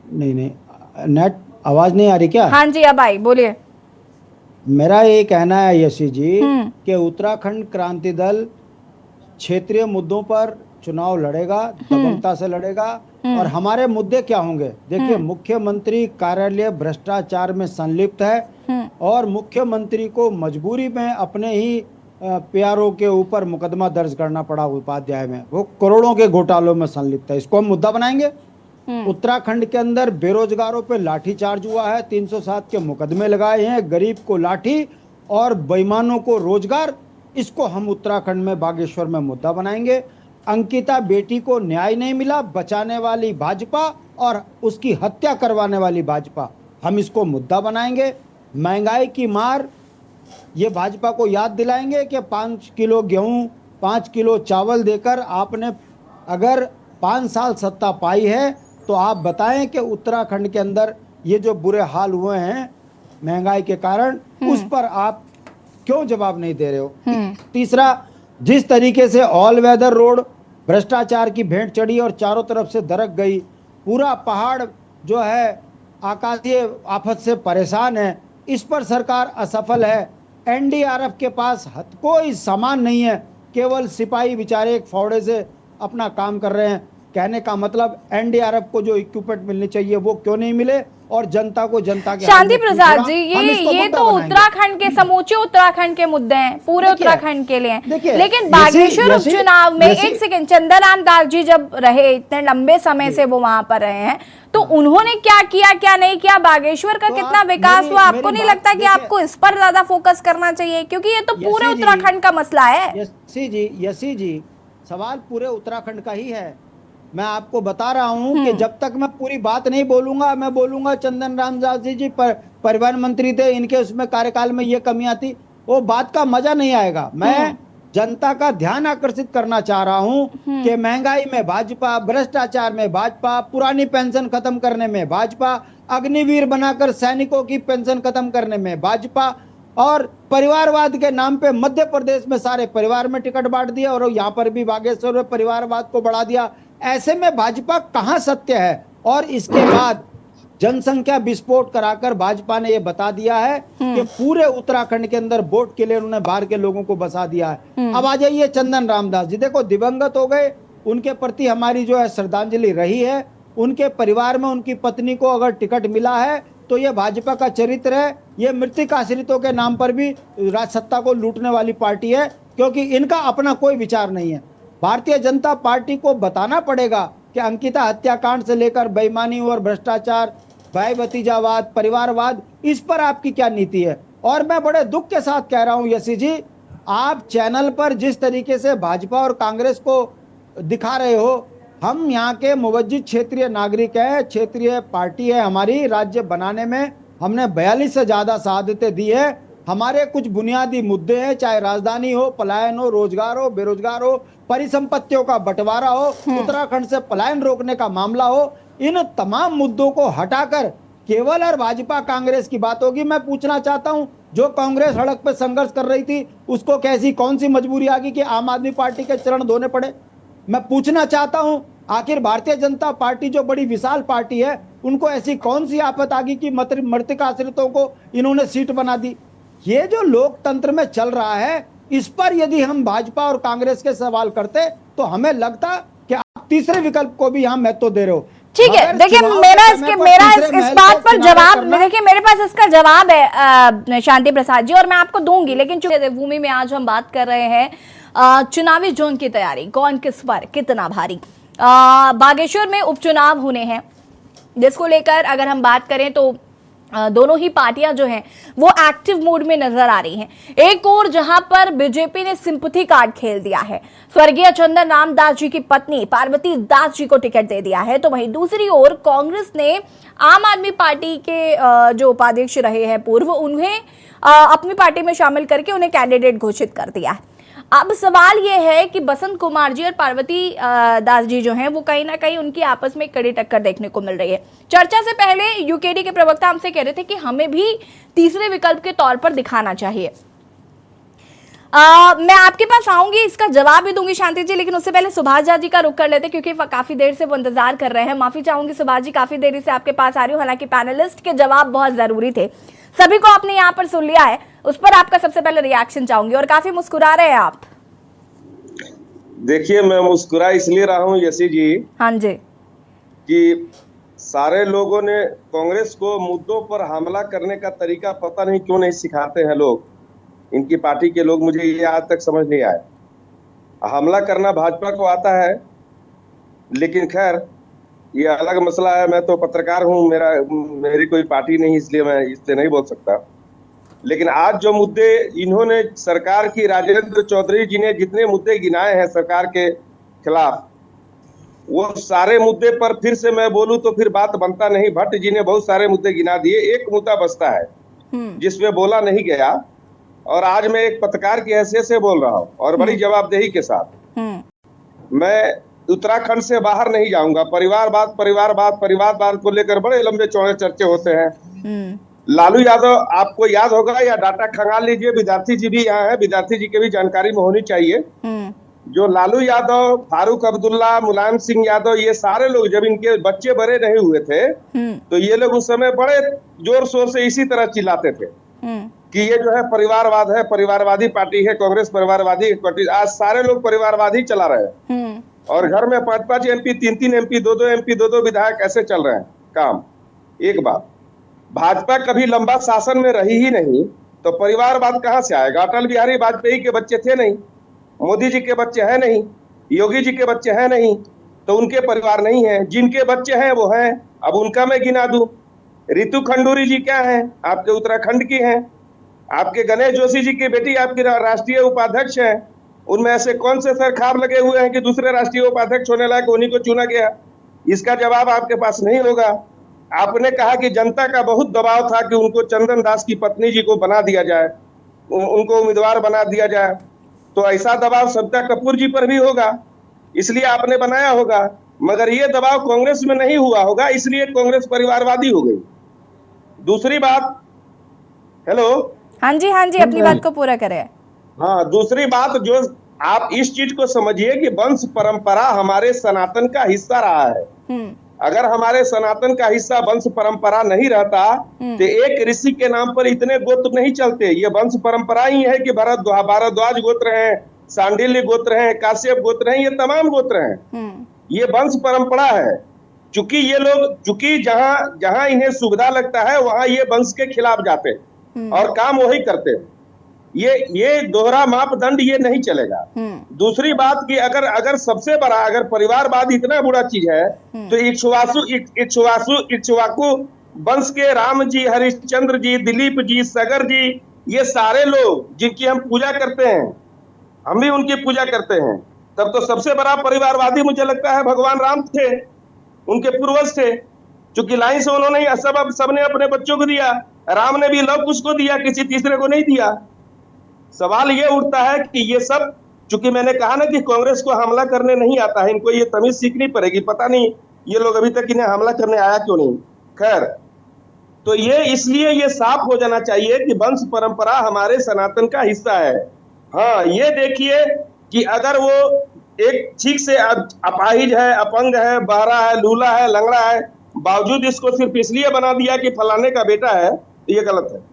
Speaker 11: नहीं, नेट आवाज नहीं आ रही क्या?
Speaker 1: हाँ जी अब आई, बोलिए।
Speaker 11: मेरा ये कहना है यशी जी कि उत्तराखंड क्रांति दल क्षेत्रीय मुद्दों पर चुनाव लड़ेगा, दबंगता से लड़ेगा। और हमारे मुद्दे क्या होंगे? देखिए, मुख्यमंत्री कार्यालय भ्रष्टाचार में संलिप्त है और मुख्यमंत्री को मजबूरी में अपने ही प्यारों के ऊपर मुकदमा दर्ज करना पड़ा उपाध्याय में, वो करोड़ों के घोटालों में संलिप्त है। इसको हम मुद्दा बनाएंगे। उत्तराखंड के अंदर बेरोजगारों पे लाठीचार्ज हुआ है, 307 के मुकदमे लगाए हैं, गरीब को लाठी और बेईमानों को रोजगार। इसको हम उत्तराखंड में बागेश्वर में मुद्दा बनाएंगे। अंकिता बेटी को न्याय नहीं मिला, बचाने वाली भाजपा और उसकी हत्या करवाने वाली भाजपा, हम इसको मुद्दा बनाएंगे। महंगाई की मार, ये भाजपा को याद दिलाएंगे कि 5 किलो गेहूं 5 किलो चावल देकर आपने अगर 5 साल सत्ता पाई है तो आप बताएं कि उत्तराखंड के अंदर ये जो बुरे हाल हुए हैं महंगाई के कारण, उस पर आप क्यों जवाब नहीं दे रहे हो? तीसरा, जिस तरीके से ऑल वेदर रोड भ्रष्टाचार की भेंट चढ़ी और चारों तरफ से दरक गई, पूरा पहाड़ जो है आकाशीय आफत से परेशान है, इस पर सरकार असफल है। एनडीआरएफ के पास कोई सामान नहीं है, केवल सिपाही बेचारे एक फावड़े से अपना काम कर रहे हैं। कहने का मतलब एनडीआरएफ को जो इक्विपमेंट मिलनी चाहिए वो क्यों नहीं मिले, और जनता को जनता के
Speaker 1: शांति प्रसाद जी, ये तो उत्तराखंड के समूचे उत्तराखंड के मुद्दे हैं, पूरे उत्तराखंड के लिए। लेकिन बागेश्वर उपचुनाव में एक सेकंड, चंद्रराम दास जी जब रहे, इतने लंबे समय से वो वहां पर रहे हैं, तो उन्होंने क्या किया क्या नहीं किया, बागेश्वर का
Speaker 11: तो
Speaker 1: कितना
Speaker 11: आप
Speaker 1: विकास हुआ, आपको नहीं लगता कि
Speaker 11: देखिए,
Speaker 1: आपको इस पर ज्यादा फोकस करना चाहिए, क्योंकि ये तो पूरे
Speaker 11: यशी जी,
Speaker 1: उत्तराखंड का मसला है।
Speaker 11: यशी जी सवाल पूरे उत्तराखंड का ही है। मैं आपको बता रहा हूं कि जब तक मैं पूरी बात नहीं बोलूंगा, मैं बोलूंगा चंदन रामदास जी परिवहन मंत्री थे, इनके उसमें कार्यकाल में ये कमियां थी, वो बात का मजा नहीं आएगा। मैं जनता का ध्यान आकर्षित करना चाह रहा हूं कि महंगाई में भाजपा, भ्रष्टाचार में भाजपा, पुरानी पेंशन खत्म करने में भाजपा, अग्निवीर बनाकर सैनिकों की पेंशन खत्म करने में भाजपा, और परिवारवाद के नाम पे मध्य प्रदेश में सारे परिवार में टिकट बांट दिया और यहाँ पर भी बागेश्वर में परिवारवाद को बढ़ा दिया। ऐसे में भाजपा कहाँ सत्य है? और इसके बाद जनसंख्या विस्फोट कराकर भाजपा ने यह बता दिया है कि पूरे उत्तराखंड के अंदर वोट के लिए उन्होंने बाहर के लोगों को बसा दिया है। अब आ जाइए चंदन रामदास जी, देखो दिवंगत हो गए, उनके प्रति हमारी जो है श्रद्धांजलि रही है। उनके परिवार में उनकी पत्नी को अगर टिकट मिला है तो ये भाजपा का चरित्र है। ये मृतक आश्रितों के नाम पर भी राज सत्ता को लूटने वाली पार्टी है, क्योंकि इनका अपना कोई विचार नहीं है। भारतीय जनता पार्टी को बताना पड़ेगा कि अंकिता हत्याकांड से लेकर बेईमानी और भ्रष्टाचार, भाई भतीजावाद, परिवारवाद, इस पर आपकी क्या नीति है। और मैं बड़े दुख के साथ कह रहा हूं यशी जी, आप चैनल पर जिस तरीके से भाजपा और कांग्रेस को दिखा रहे हो, हम यहाँ के मुवज्जिद क्षेत्रीय नागरिक हैं, क्षेत्रीय पार्टी है हमारी। राज्य बनाने में हमने 42 से ज्यादा शहादतें दी है। हमारे कुछ बुनियादी मुद्दे हैं, चाहे राजधानी हो, पलायन हो, रोजगार हो, बेरोजगार हो, परिसंपत्तियों का बंटवारा हो, उत्तराखंड से पलायन रोकने का मामला हो। इन तमाम मुद्दों को हटाकर केवल और भाजपा कांग्रेस की बात होगी। मैं पूछना चाहता हूं, जो कांग्रेस सड़क पर संघर्ष कर रही थी उसको कैसी कौन सी मजबूरी आ गई कि आम आदमी पार्टी के चरण धोने पड़े? मैं पूछना चाहता हूं, आखिर भारतीय जनता पार्टी जो बड़ी विशाल पार्टी है, उनको ऐसी कौन सी आफत आ गई कि मृतक आश्रितों को इन्होंने सीट बना दी? ये जो लोकतंत्र में चल रहा है, इस पर यदि हम भाजपा और कांग्रेस के सवाल करते तो हमें लगता कि आप तीसरे विकल्प को भी यहाँ महत्व दे रहे हो।
Speaker 1: ठीक है, देखिए मेरा इस बात पर जवाब, देखिए मेरे पास इसका जवाब है शांति प्रसाद जी, और मैं आपको दूंगी। लेकिन चूंकि देवभूमि में आज हम बात कर रहे हैं चुनावी जोन की तैयारी, कौन किस पर कितना भारी। बागेश्वर में उपचुनाव होने हैं, जिसको लेकर अगर हम बात करें तो दोनों ही पार्टियां जो हैं वो एक्टिव मोड में नजर आ रही हैं। एक और जहां पर बीजेपी ने सिंपैथी कार्ड खेल दिया है, स्वर्गीय चंदन रामदास जी की पत्नी पार्वती दास जी को टिकट दे दिया है, तो वहीं दूसरी ओर कांग्रेस ने आम आदमी पार्टी के जो उपाध्यक्ष रहे हैं पूर्व, उन्हें अपनी पार्टी में शामिल करके उन्हें कैंडिडेट घोषित कर दिया है। अब सवाल यह है कि बसंत कुमार जी और पार्वती दास जी जो हैं वो कहीं ना कहीं उनकी आपस में कड़ी टक्कर देखने को मिल रही है। चर्चा से पहले यूकेडी के प्रवक्ता हमसे कह रहे थे कि हमें भी तीसरे विकल्प के तौर पर दिखाना चाहिए। मैं आपके पास आऊंगी, इसका जवाब भी दूंगी शांति जी, लेकिन उससे पहले सुभाष झा जी का रुख कर लेते क्योंकि काफी देर से वो इंतजार कर रहे हैं। माफी चाहूंगी सुभाष जी, काफी देरी से आपके पास आ रही हूँ, हालांकि पैनलिस्ट के जवाब बहुत जरूरी थे, सभी को आपने यहाँ पर सुन लिया है, उस पर आपका सबसे पहले रिएक्शन चाहूंगी। और काफी मुस्कुरा रहे हैं आप।
Speaker 12: देखिए, मैं मुस्कुरा इसलिए रहा हूँ यशी जी,
Speaker 1: हाँ जी, कि
Speaker 12: सारे लोगों ने कांग्रेस को मुद्दों पर हमला करने का तरीका पता नहीं क्यों नहीं सिखाते हैं लोग, इनकी पार्टी के लोग, मुझे ये आज तक समझ नहीं आया। हमला करना भाजपा को आता है, लेकिन खैर ये अलग मसला है। मैं तो पत्रकार हूँ, मेरी कोई पार्टी नहीं, इसलिए मैं इससे नहीं बोल सकता। लेकिन आज जो मुद्दे इन्होंने सरकार की, राजेंद्र चौधरी जी ने जितने मुद्दे गिनाए हैं सरकार के खिलाफ, वो सारे मुद्दे पर फिर से मैं बोलूं तो फिर बात बनता नहीं। भट्ट जी ने बहुत सारे मुद्दे गिना दिए, एक मुद्दा बचता है जिसमें बोला नहीं गया, और आज मैं एक पत्रकार की हैसियत से बोल रहा हूं और बड़ी जवाबदेही के साथ। मैं उत्तराखंड से बाहर नहीं जाऊंगा। परिवारवाद को लेकर बड़े लंबे चौड़े चर्चे होते हैं। लालू यादव, आपको याद होगा या डाटा खंगाल लीजिए, विद्यार्थी जी भी यहाँ है, विद्यार्थी जी की भी जानकारी में होनी चाहिए। जो लालू यादव, फारूक अब्दुल्ला, मुलायम सिंह यादव, ये सारे लोग जब इनके बच्चे बड़े नहीं हुए थे तो ये लोग उस समय बड़े जोर शोर से इसी तरह चिल्लाते थे कि ये जो है परिवारवाद है, परिवारवादी पार्टी है कांग्रेस, परिवारवादी पार्टी। आज सारे लोग परिवारवादी चला रहे हैं और घर में 5-5 MP, 3-3 MP, 2-2 MP, 2-2 विधायक ऐसे चल रहे हैं काम। एक बात, भाजपा कभी लंबा शासन में रही ही नहीं तो परिवारवाद कहां से आएगा? अटल बिहारी वाजपेयी के बच्चे थे नहीं, मोदी जी के बच्चे हैं नहीं, योगी जी के बच्चे हैं नहीं, तो उनके परिवार नहीं है। जिनके बच्चे हैं वो हैं, अब उनका मैं गिना दूं, रितु खंडूरी जी क्या है, आपके उत्तराखंड की हैं। आपके गणेश जोशी जी की बेटी आपकी राष्ट्रीय उपाध्यक्ष है। उनमें ऐसे कौन से सर खाब लगे हुए हैं कि दूसरे राष्ट्रीय उपाध्यक्ष होने लायक उन्हीं को चुना गया? इसका जवाब आपके पास नहीं होगा। आपने कहा कि जनता का बहुत दबाव था कि उनको चंदन दास की पत्नी जी को बना दिया जाए, उनको उम्मीदवार बना दिया जाए, तो ऐसा दबाव सविता कपूर जी पर भी होगा, इसलिए आपने बनाया होगा। मगर ये दबाव कांग्रेस में नहीं हुआ होगा, इसलिए कांग्रेस परिवारवादी हो गई। दूसरी बात, हेलो,
Speaker 1: हाँ जी अपनी बात को पूरा करें।
Speaker 12: हाँ, दूसरी बात जो आप इस चीज को समझिए कि वंश परंपरा हमारे सनातन का हिस्सा रहा है। अगर हमारे सनातन का हिस्सा वंश परंपरा नहीं रहता तो एक ऋषि के नाम पर इतने गोत्र नहीं चलते। ये वंश परंपरा ही है कि भारद्वाज गोत्र हैं, सांडिल्य गोत्र हैं, काश्यप गोत्र हैं, ये तमाम गोत्र हैं। ये वंश परंपरा है। चूंकि जहां जहां इन्हें सुविधा लगता है वहां ये वंश के खिलाफ जाते और काम वही करते। ये दोहरा मापदंड ये नहीं चलेगा। दूसरी बात कि अगर सबसे बड़ा अगर परिवारवाद इतना बुरा चीज है तो इक्ष्वाकु वंश के राम जी, हरिश्चंद्र जी, दिलीप जी, सगर जी, ये सारे लोग जिनकी हम पूजा करते हैं, हम भी उनकी पूजा करते हैं, तब तो सबसे बड़ा परिवारवादी मुझे लगता है भगवान राम थे, उनके पूर्वज थे। चूंकि लाइन से उन्होंने सबने अपने बच्चों को दिया, राम ने भी लव कुश को दिया, किसी तीसरे को नहीं दिया। सवाल ये उठता है कि ये सब, चूंकि मैंने कहा ना कि कांग्रेस को हमला करने नहीं आता है, इनको ये तमीज सीखनी पड़ेगी। पता नहीं ये लोग अभी तक इन्हें हमला करने आया क्यों नहीं। खैर, तो ये इसलिए ये साफ हो जाना चाहिए कि वंश परंपरा हमारे सनातन का हिस्सा है। हाँ, ये देखिए कि अगर वो एक ठीक से अपाहिज है, अपंग है, बहरा है, लूला है, लंगड़ा है, बावजूद इसको सिर्फ इसलिए बना दिया कि फलाने का बेटा है, ये गलत है।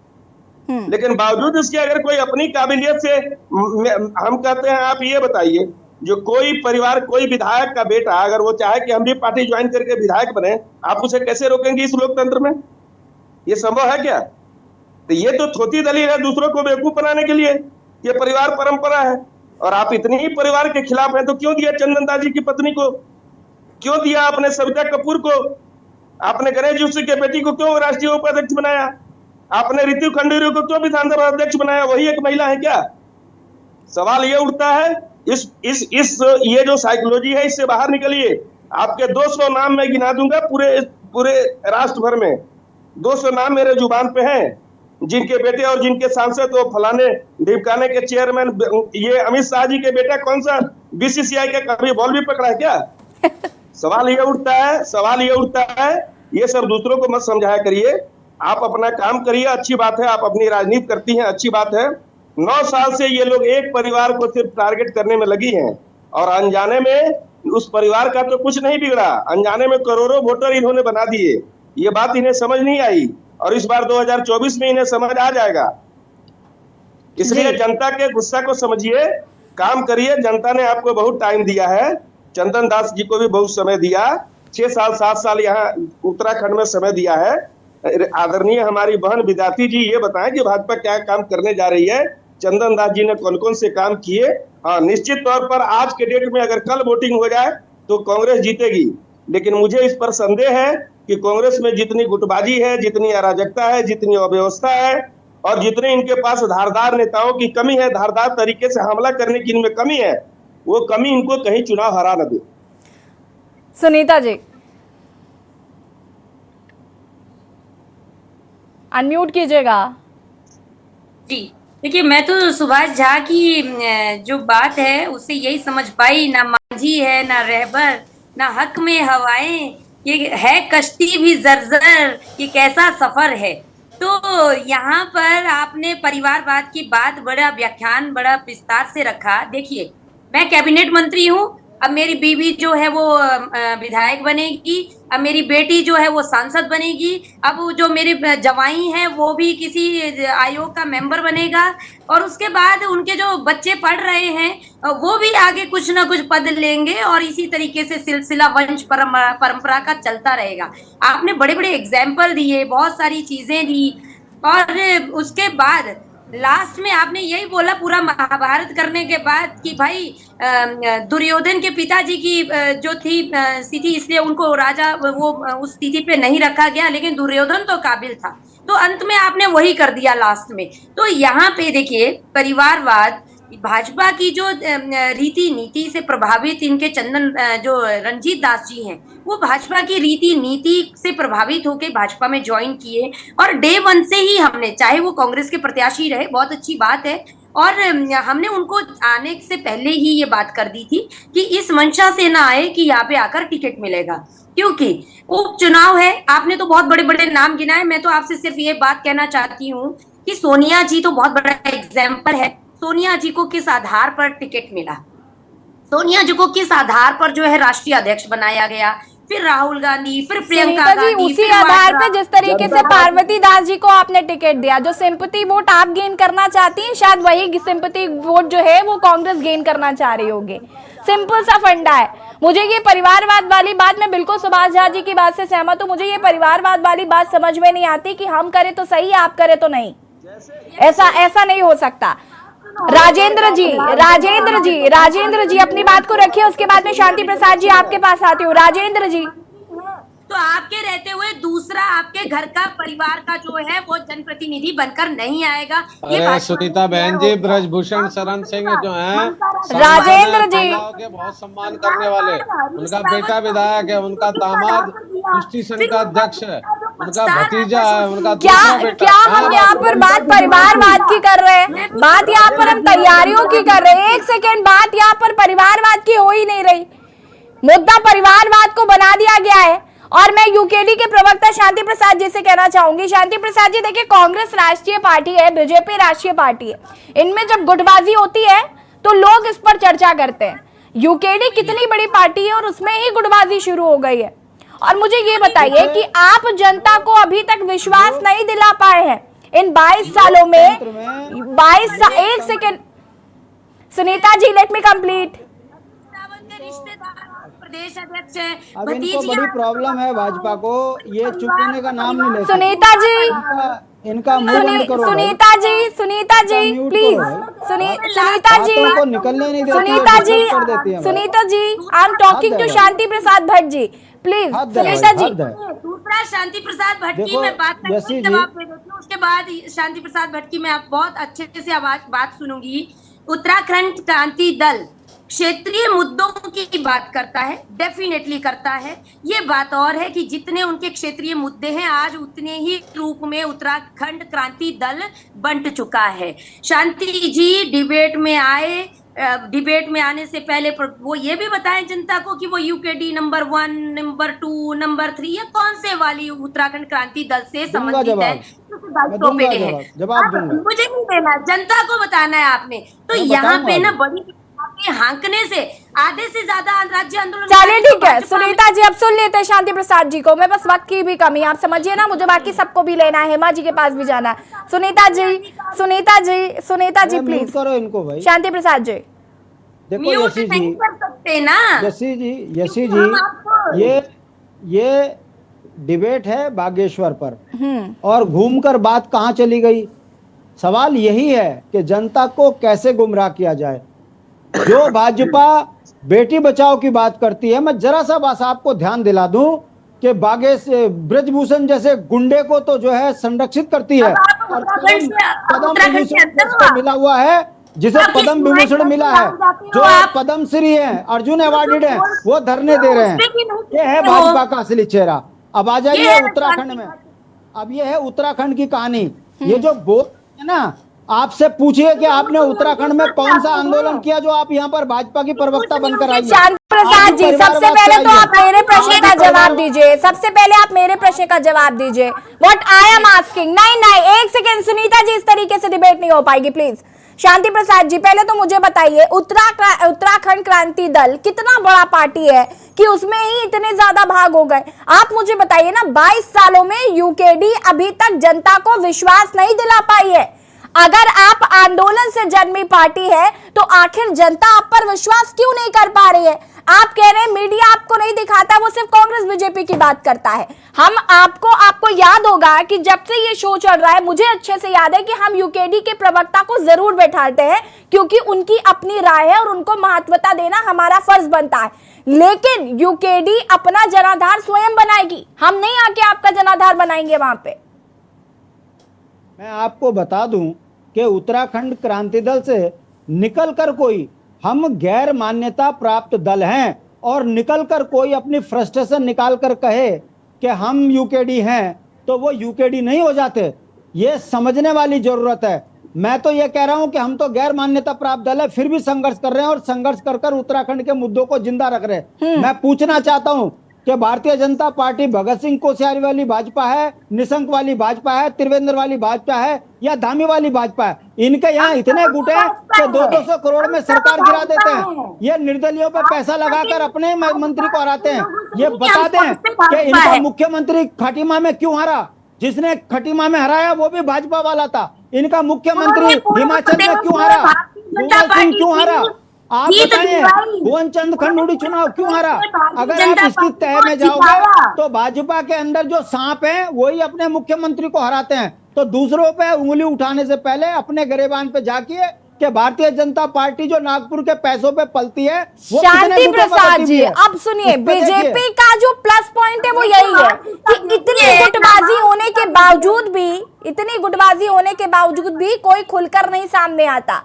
Speaker 12: लेकिन बावजूद इसके अगर कोई अपनी काबिलियत से, हम कहते हैं, आप ये बताइए, जो कोई परिवार, कोई विधायक का बेटा अगर वो चाहे कि हम भी पार्टी ज्वाइन करके विधायक बने, आप उसे कैसे रोकेंगे इस लोकतंत्र में? ये संभव है क्या? तो ये तो थोती दलील है दूसरों को बेवकूफ बनाने के लिए। ये परिवार परंपरा है और आप इतनी ही परिवार के खिलाफ हैं तो क्यों दिया चंदन दास जी की पत्नी को? क्यों दिया आपने सविता कपूर को? आपने गणेश जोशी के बेटी को क्यों राष्ट्रीय उपाध्यक्ष बनाया? आपने रितु खंडूरी को क्यों विधानसभा अध्यक्ष बनाया? वही एक महिला है क्या? सवाल ये उठता है। ये जो साइकोलॉजी है, इससे बाहर निकलिए। आपके 200 नाम मैं गिना दूंगा पूरे राष्ट्र भर में। 200 नाम मेरे जुबान पे हैं जिनके बेटे और जिनके सांसद वो फलाने ढिमकाने के चेयरमैन, ये अमित शाह जी के बेटा कौन सा बीसीसीआई का कभी बॉल भी पकड़ा है क्या? सवाल ये उठता है। ये सब दूसरों को मत समझाया करिए, आप अपना काम करिए। अच्छी बात है, आप अपनी राजनीति करती हैं, अच्छी बात है। 9 साल से ये लोग एक परिवार को सिर्फ टारगेट करने में लगी हैं और अनजाने में उस परिवार का तो कुछ नहीं बिगड़ा, अनजाने में करोड़ों वोटर इन्होंने बना दिए। ये बात इन्हें समझ नहीं आई और इस बार 2024 में इन्हें समझ आ जाएगा। इसलिए जनता के गुस्सा को समझिए, काम करिए। जनता ने आपको बहुत टाइम दिया है, चंदन दास जी को भी बहुत समय दिया, 6 साल 7 साल यहाँ उत्तराखंड में समय दिया है। आदरणीय हमारी बहन विद्यार्थी जी ये बताएं कि भाजपा क्या काम करने जा रही है, चंदन दास जी ने कौन कौन से काम किए। हाँ, निश्चित तौर पर आज के डेट में अगर कल वोटिंग हो जाए तो कांग्रेस जीतेगी, लेकिन मुझे इस पर संदेह है कि कांग्रेस में जितनी गुटबाजी है, जितनी अराजकता है, जितनी अव्यवस्था है और जितने इनके पास धारदार नेताओं की कमी है, धारदार तरीके से हमला करने की इनमें कमी है, वो कमी इनको कहीं चुनाव हरा न दे।
Speaker 1: सुनीता जी अनम्यूट कीजिएगा।
Speaker 9: जी देखिए, मैं तो सुभाष झा की जो बात है उससे यही समझ पाई, ना मांझी है, ना रहबर, ना हक में हवाएं, ये है कश्ती भी जर्जर, ये कैसा सफर है। तो यहाँ पर आपने परिवारवाद की बात बड़ा व्याख्यान बड़ा विस्तार से रखा। देखिए, मैं कैबिनेट मंत्री हूँ, अब मेरी बीवी जो है वो विधायक बनेगी, अब मेरी बेटी जो है वो सांसद बनेगी, अब जो मेरे जवाई हैं वो भी किसी आयोग का मेंबर बनेगा और उसके बाद उनके जो बच्चे पढ़ रहे हैं वो भी आगे कुछ ना कुछ पद लेंगे और इसी तरीके से सिलसिला वंश परंपरा का चलता रहेगा। आपने बड़े बड़े एग्जाम्पल दिए, बहुत सारी चीजें दी और उसके बाद लास्ट में आपने यही बोला पूरा महाभारत करने के बाद कि भाई दुर्योधन के पिताजी की जो थी स्थिति, इसलिए उनको राजा वो उस स्थिति पे नहीं रखा गया, लेकिन दुर्योधन तो काबिल था। तो अंत में आपने वही कर दिया लास्ट में। तो यहाँ पे देखिए, परिवारवाद, भाजपा की जो रीति नीति से प्रभावित इनके जो रंजीत दास जी हैं, वो भाजपा की रीति नीति से प्रभावित होकर भाजपा में ज्वाइन किए। और डे वन से ही हमने, चाहे वो कांग्रेस के प्रत्याशी रहे, बहुत अच्छी बात है, और हमने उनको आने से पहले ही ये बात कर दी थी कि इस मंशा से ना आए कि यहाँ पे आकर टिकट मिलेगा, क्योंकि उपचुनाव है। आपने तो बहुत बड़े बड़े नाम गिनाए, मैं तो आपसे सिर्फ ये बात कहना चाहती हूँ कि सोनिया जी तो बहुत बड़ा एग्जाम्पल है। सोनिया जी को किस आधार पर टिकट मिला, सोनिया जी को किस आधार पर जो है राष्ट्रीय अध्यक्ष बनाया गया, फिर राहुल गांधी, फिर प्रियंका गांधी,
Speaker 1: उसी आधार पे जिस तरीके से पार्वती दास जी को आपने टिकट दिया, जो सिंपैथी वोट आप गेन करना चाहती हैं, शायद वही सिंपैथी वोट जो है वो कांग्रेस गेन करना चाह रही होगी। सिंपल सा फंडा है। मुझे ये परिवारवाद वाली बात, मैं बिल्कुल सुभाष झा जी की बात से सहमत हूँ, मुझे ये परिवारवाद वाली बात समझ में नहीं आती कि हम करें तो सही, आप करें तो नहीं। ऐसा नहीं हो सकता। राजेंद्र जी अपनी बात को रखिए, उसके बाद में शांति प्रसाद जी आपके पास आती हूँ। राजेंद्र जी,
Speaker 9: तो आपके रहते हुए दूसरा आपके घर का परिवार का जो है वो जनप्रतिनिधि बनकर नहीं आएगा।
Speaker 8: अरे सुनीता बहन जी, ब्रजभूषण शरण सिंह जो हैं,
Speaker 1: राजेंद्र जी
Speaker 8: के बहुत सम्मान करने वाले, उनका बेटा विधायक है, उनका दामाद पुष्टि संघ का अध्यक्ष है, उनका भतीजा है, उनका
Speaker 1: क्या हम यहाँ पर बात परिवारवाद की कर रहे हैं? बात यहाँ पर हम तैयारियों की कर रहे हैं। एक सेकेंड, बात यहाँ पर परिवारवाद की हो ही नहीं रही। मुद्दा परिवारवाद को बना दिया गया है। और मैं यूकेडी के प्रवक्ता शांति प्रसाद जी से कहना चाहूंगी, शांति प्रसाद जी देखिए, कांग्रेस राष्ट्रीय पार्टी है, बीजेपी राष्ट्रीय पार्टी है, इनमें जब गुटबाजी होती है तो लोग इस पर चर्चा करते हैं। यूकेडी कितनी बड़ी पार्टी है और उसमें ही गुटबाजी शुरू हो गई है। और मुझे ये बताइए कि आप जनता को अभी तक विश्वास नहीं दिला पाए हैं इन 22 सालों में। एक second Sunita ji, let me complete.
Speaker 9: प्रदेश अध्यक्ष है,
Speaker 11: अब इनको बड़ी प्रॉब्लम है भाजपा को, ये चुपने का नाम नहीं लेते।
Speaker 1: सुनीता जी,
Speaker 11: इनका
Speaker 1: सुनीता जी प्लीज, सुनीता जी
Speaker 11: निकलने नहीं देती,
Speaker 1: Sunita ji I am talking to Shanti Prasad Bhatt ji, please. Sunita ji,
Speaker 9: दूसरा शांति प्रसाद भट्ट की मैं बात करके जवाब दे देती हूँ, उसके बाद शांति प्रसाद भट्ट की मैं बहुत अच्छे से बात सुनूंगी। उत्तराखंड क्रांति दल क्षेत्रीय मुद्दों की बात करता है, डेफिनेटली करता है। ये बात और है कि जितने उनके क्षेत्रीय मुद्दे हैं, आज उतने ही रूप में उत्तराखंड क्रांति दल बंट चुका है। शांति जी डिबेट में आए, डिबेट में आने से पहले वो ये भी बताएं जनता को कि वो यूकेडी नंबर 1, नंबर 2, नंबर 3 ये कौन से वाली उत्तराखंड क्रांति दल से संबंधित है, मुझे नहीं देना, जनता को बताना है आपने। तो यहाँ पे ना बड़ी हांकने से आधे से ज्यादा राज्य आंदोलन।
Speaker 1: चलिए ठीक है सुनीता जी, अब सुन लेते हैं शांति प्रसाद जी को। मैं बस वक्त की भी कमी, आप समझिए ना, मुझे बाकी सबको भी लेना है, हेमा जी के पास भी जाना है। सुनीता जी प्लीज
Speaker 11: करो इनको भाई।
Speaker 1: शांति प्रसाद जी
Speaker 11: देखो, यशी जी
Speaker 9: कर सकते ना,
Speaker 11: यशी जी ये डिबेट है बागेश्वर पर, और घूमकर बात कहाँ चली गई। सवाल यही है कि जनता को कैसे गुमराह किया जाए। जो भाजपा बेटी बचाओ की बात करती है, मैं जरा सा बस आपको ध्यान दिला दूं कि ब्रजभूषण जैसे गुंडे को तो जो है संरक्षित करती है, और पद्म विभूषण मिला हुआ है, जिसे पद्म विभूषण मिला है, जो पद्म श्री है, अर्जुन अवार्डेड है, वो धरने दे रहे हैं। ये है भाजपा का असली चेहरा। अब आ जाइए उत्तराखंड में। अब ये है उत्तराखंड की कहानी। ये जो बोल है ना, आपसे पूछिए कि आपने उत्तराखंड में कौन सा आंदोलन किया जो आप यहाँ पर भाजपा की प्रवक्ता बनकर आई।
Speaker 1: शांति प्रसाद जी, सबसे पहले तो आप मेरे प्रश्न का जवाब दीजिए, सबसे पहले आप मेरे प्रश्न का जवाब दीजिए। What I am asking. नहीं, एक सेकेंड सुनीता जी, इस तरीके से डिबेट नहीं हो पाएगी प्लीज। शांति प्रसाद जी, पहले तो मुझे बताइए, उत्तराखंड क्रांति दल कितना बड़ा पार्टी है कि उसमें ही इतने ज्यादा भाग हो गए। आप मुझे बताइए ना, 22 सालों में यूकेडी अभी तक जनता को विश्वास नहीं दिला पाई है। अगर आप आंदोलन से जन्मी पार्टी है तो आखिर जनता आप पर विश्वास क्यों नहीं कर पा रही है? आप कह रहे हैं मीडिया आपको नहीं दिखाता, वो सिर्फ कांग्रेस बीजेपी की बात करता है। हम आपको याद होगा कि जब से ये शो चल रहा है, मुझे अच्छे से याद है कि हम यूकेडी के प्रवक्ता को जरूर बैठाते हैं, क्योंकि उनकी अपनी राय है और उनको महत्वता देना हमारा फर्ज बनता है। लेकिन यूकेडी अपना जनाधार स्वयं बनाएगी, हम नहीं आके आपका जनाधार बनाएंगे वहां पे।
Speaker 11: मैं आपको बता दूं कि उत्तराखंड क्रांति दल से निकलकर कोई, हम गैर मान्यता प्राप्त दल हैं, और निकलकर कोई अपनी फ्रस्ट्रेशन निकाल कर कहे कि हम यूकेडी हैं, तो वो यूकेडी नहीं हो जाते। ये समझने वाली जरूरत है। मैं तो ये कह रहा हूं कि हम तो गैर मान्यता प्राप्त दल है, फिर भी संघर्ष कर रहे हैं और संघर्ष कर कर उत्तराखंड के मुद्दों को जिंदा रख रहे हैं। मैं पूछना चाहता हूं कि भारतीय जनता पार्टी भगत सिंह कोश्यारी वाली भाजपा है, निशंक वाली भाजपा है, त्रिवेंद्र वाली भाजपा है, या धामी वाली भाजपा है? इनके यहाँ इतने गुट हैं कि 200 करोड़ में सरकार गिरा देते हैं। ये निर्दलियों पे पैसा लगाकर अपने मंत्री को हराते हैं। ये बता दें कि इनका मुख्यमंत्री खटीमा में क्यों हारा? जिसने खटीमा में हराया वो भी भाजपा वाला था। इनका मुख्यमंत्री हिमाचल में क्यों हारा? भुवन सिंह क्यों हारा? आप बताइए, भुवन चंद खंडूड़ी चुनाव क्यों हारा? अगर आप इसकी तह में जाओगे तो भाजपा के अंदर जो सांप है वही अपने मुख्यमंत्री को हराते हैं। तो दूसरों पे उंगली उठाने से पहले अपने गरेबान पे जाके कि भारतीय जनता पार्टी जो नागपुर के पैसों पे पलती है, वो
Speaker 1: शांति प्रसाद जी, अब सुनिए, बीजेपी का जो प्लस पॉइंट है वो यही है कि इतनी गुटबाजी होने के बावजूद भी कोई खुलकर नहीं सामने आता।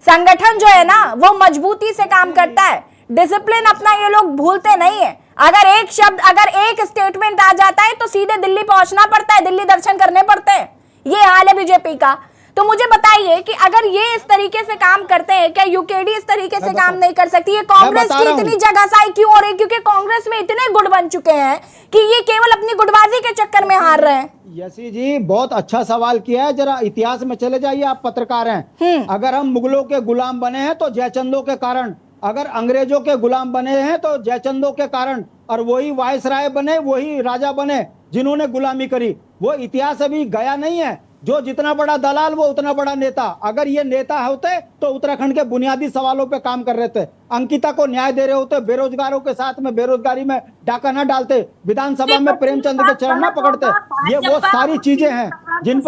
Speaker 1: संगठन जो है ना वो मजबूती से काम करता है, डिसिप्लिन अपना ये लोग भूलते नहीं है। अगर एक शब्द, अगर एक स्टेटमेंट आ जाता है तो सीधे दिल्ली पहुंचना पड़ता है, दिल्ली दर्शन करने पड़ते हैं। ये हाल है बीजेपी का। तो मुझे बताइए कि अगर ये इस तरीके से काम करते हैं, क्या यूकेडी इस तरीके से काम नहीं कर सकती? ये कांग्रेस की इतनी जगहसाई क्यों हो रही है? क्योंकि कांग्रेस में इतने गुट बन चुके हैं कि ये केवल अपनी गुटबाजी के चक्कर में हार रहे हैं।
Speaker 11: यशी जी, बहुत अच्छा सवाल किया है। जरा इतिहास में चले जाइए, आप पत्रकार हैं। अगर हम मुगलों के गुलाम बने हैं तो जयचंदों के कारण, अगर अंग्रेजों के गुलाम बने हैं तो जयचंदों के कारण, और वही वायसराय बने, वही राजा बने जिन्होंने गुलामी करी। वो इतिहास अभी गया नहीं है। जो जितना बड़ा दलाल वो उतना बड़ा नेता। अगर ये नेता होते तो उत्तराखंड के बुनियादी सवालों पे काम कर रहे थे, अंकिता को न्याय दे रहे होते, बेरोजगारों के साथ में बेरोजगारी में डाका न डालते, विधानसभा में प्रेमचंद के चरण न पकड़ते। ये वो सारी चीजें हैं जिन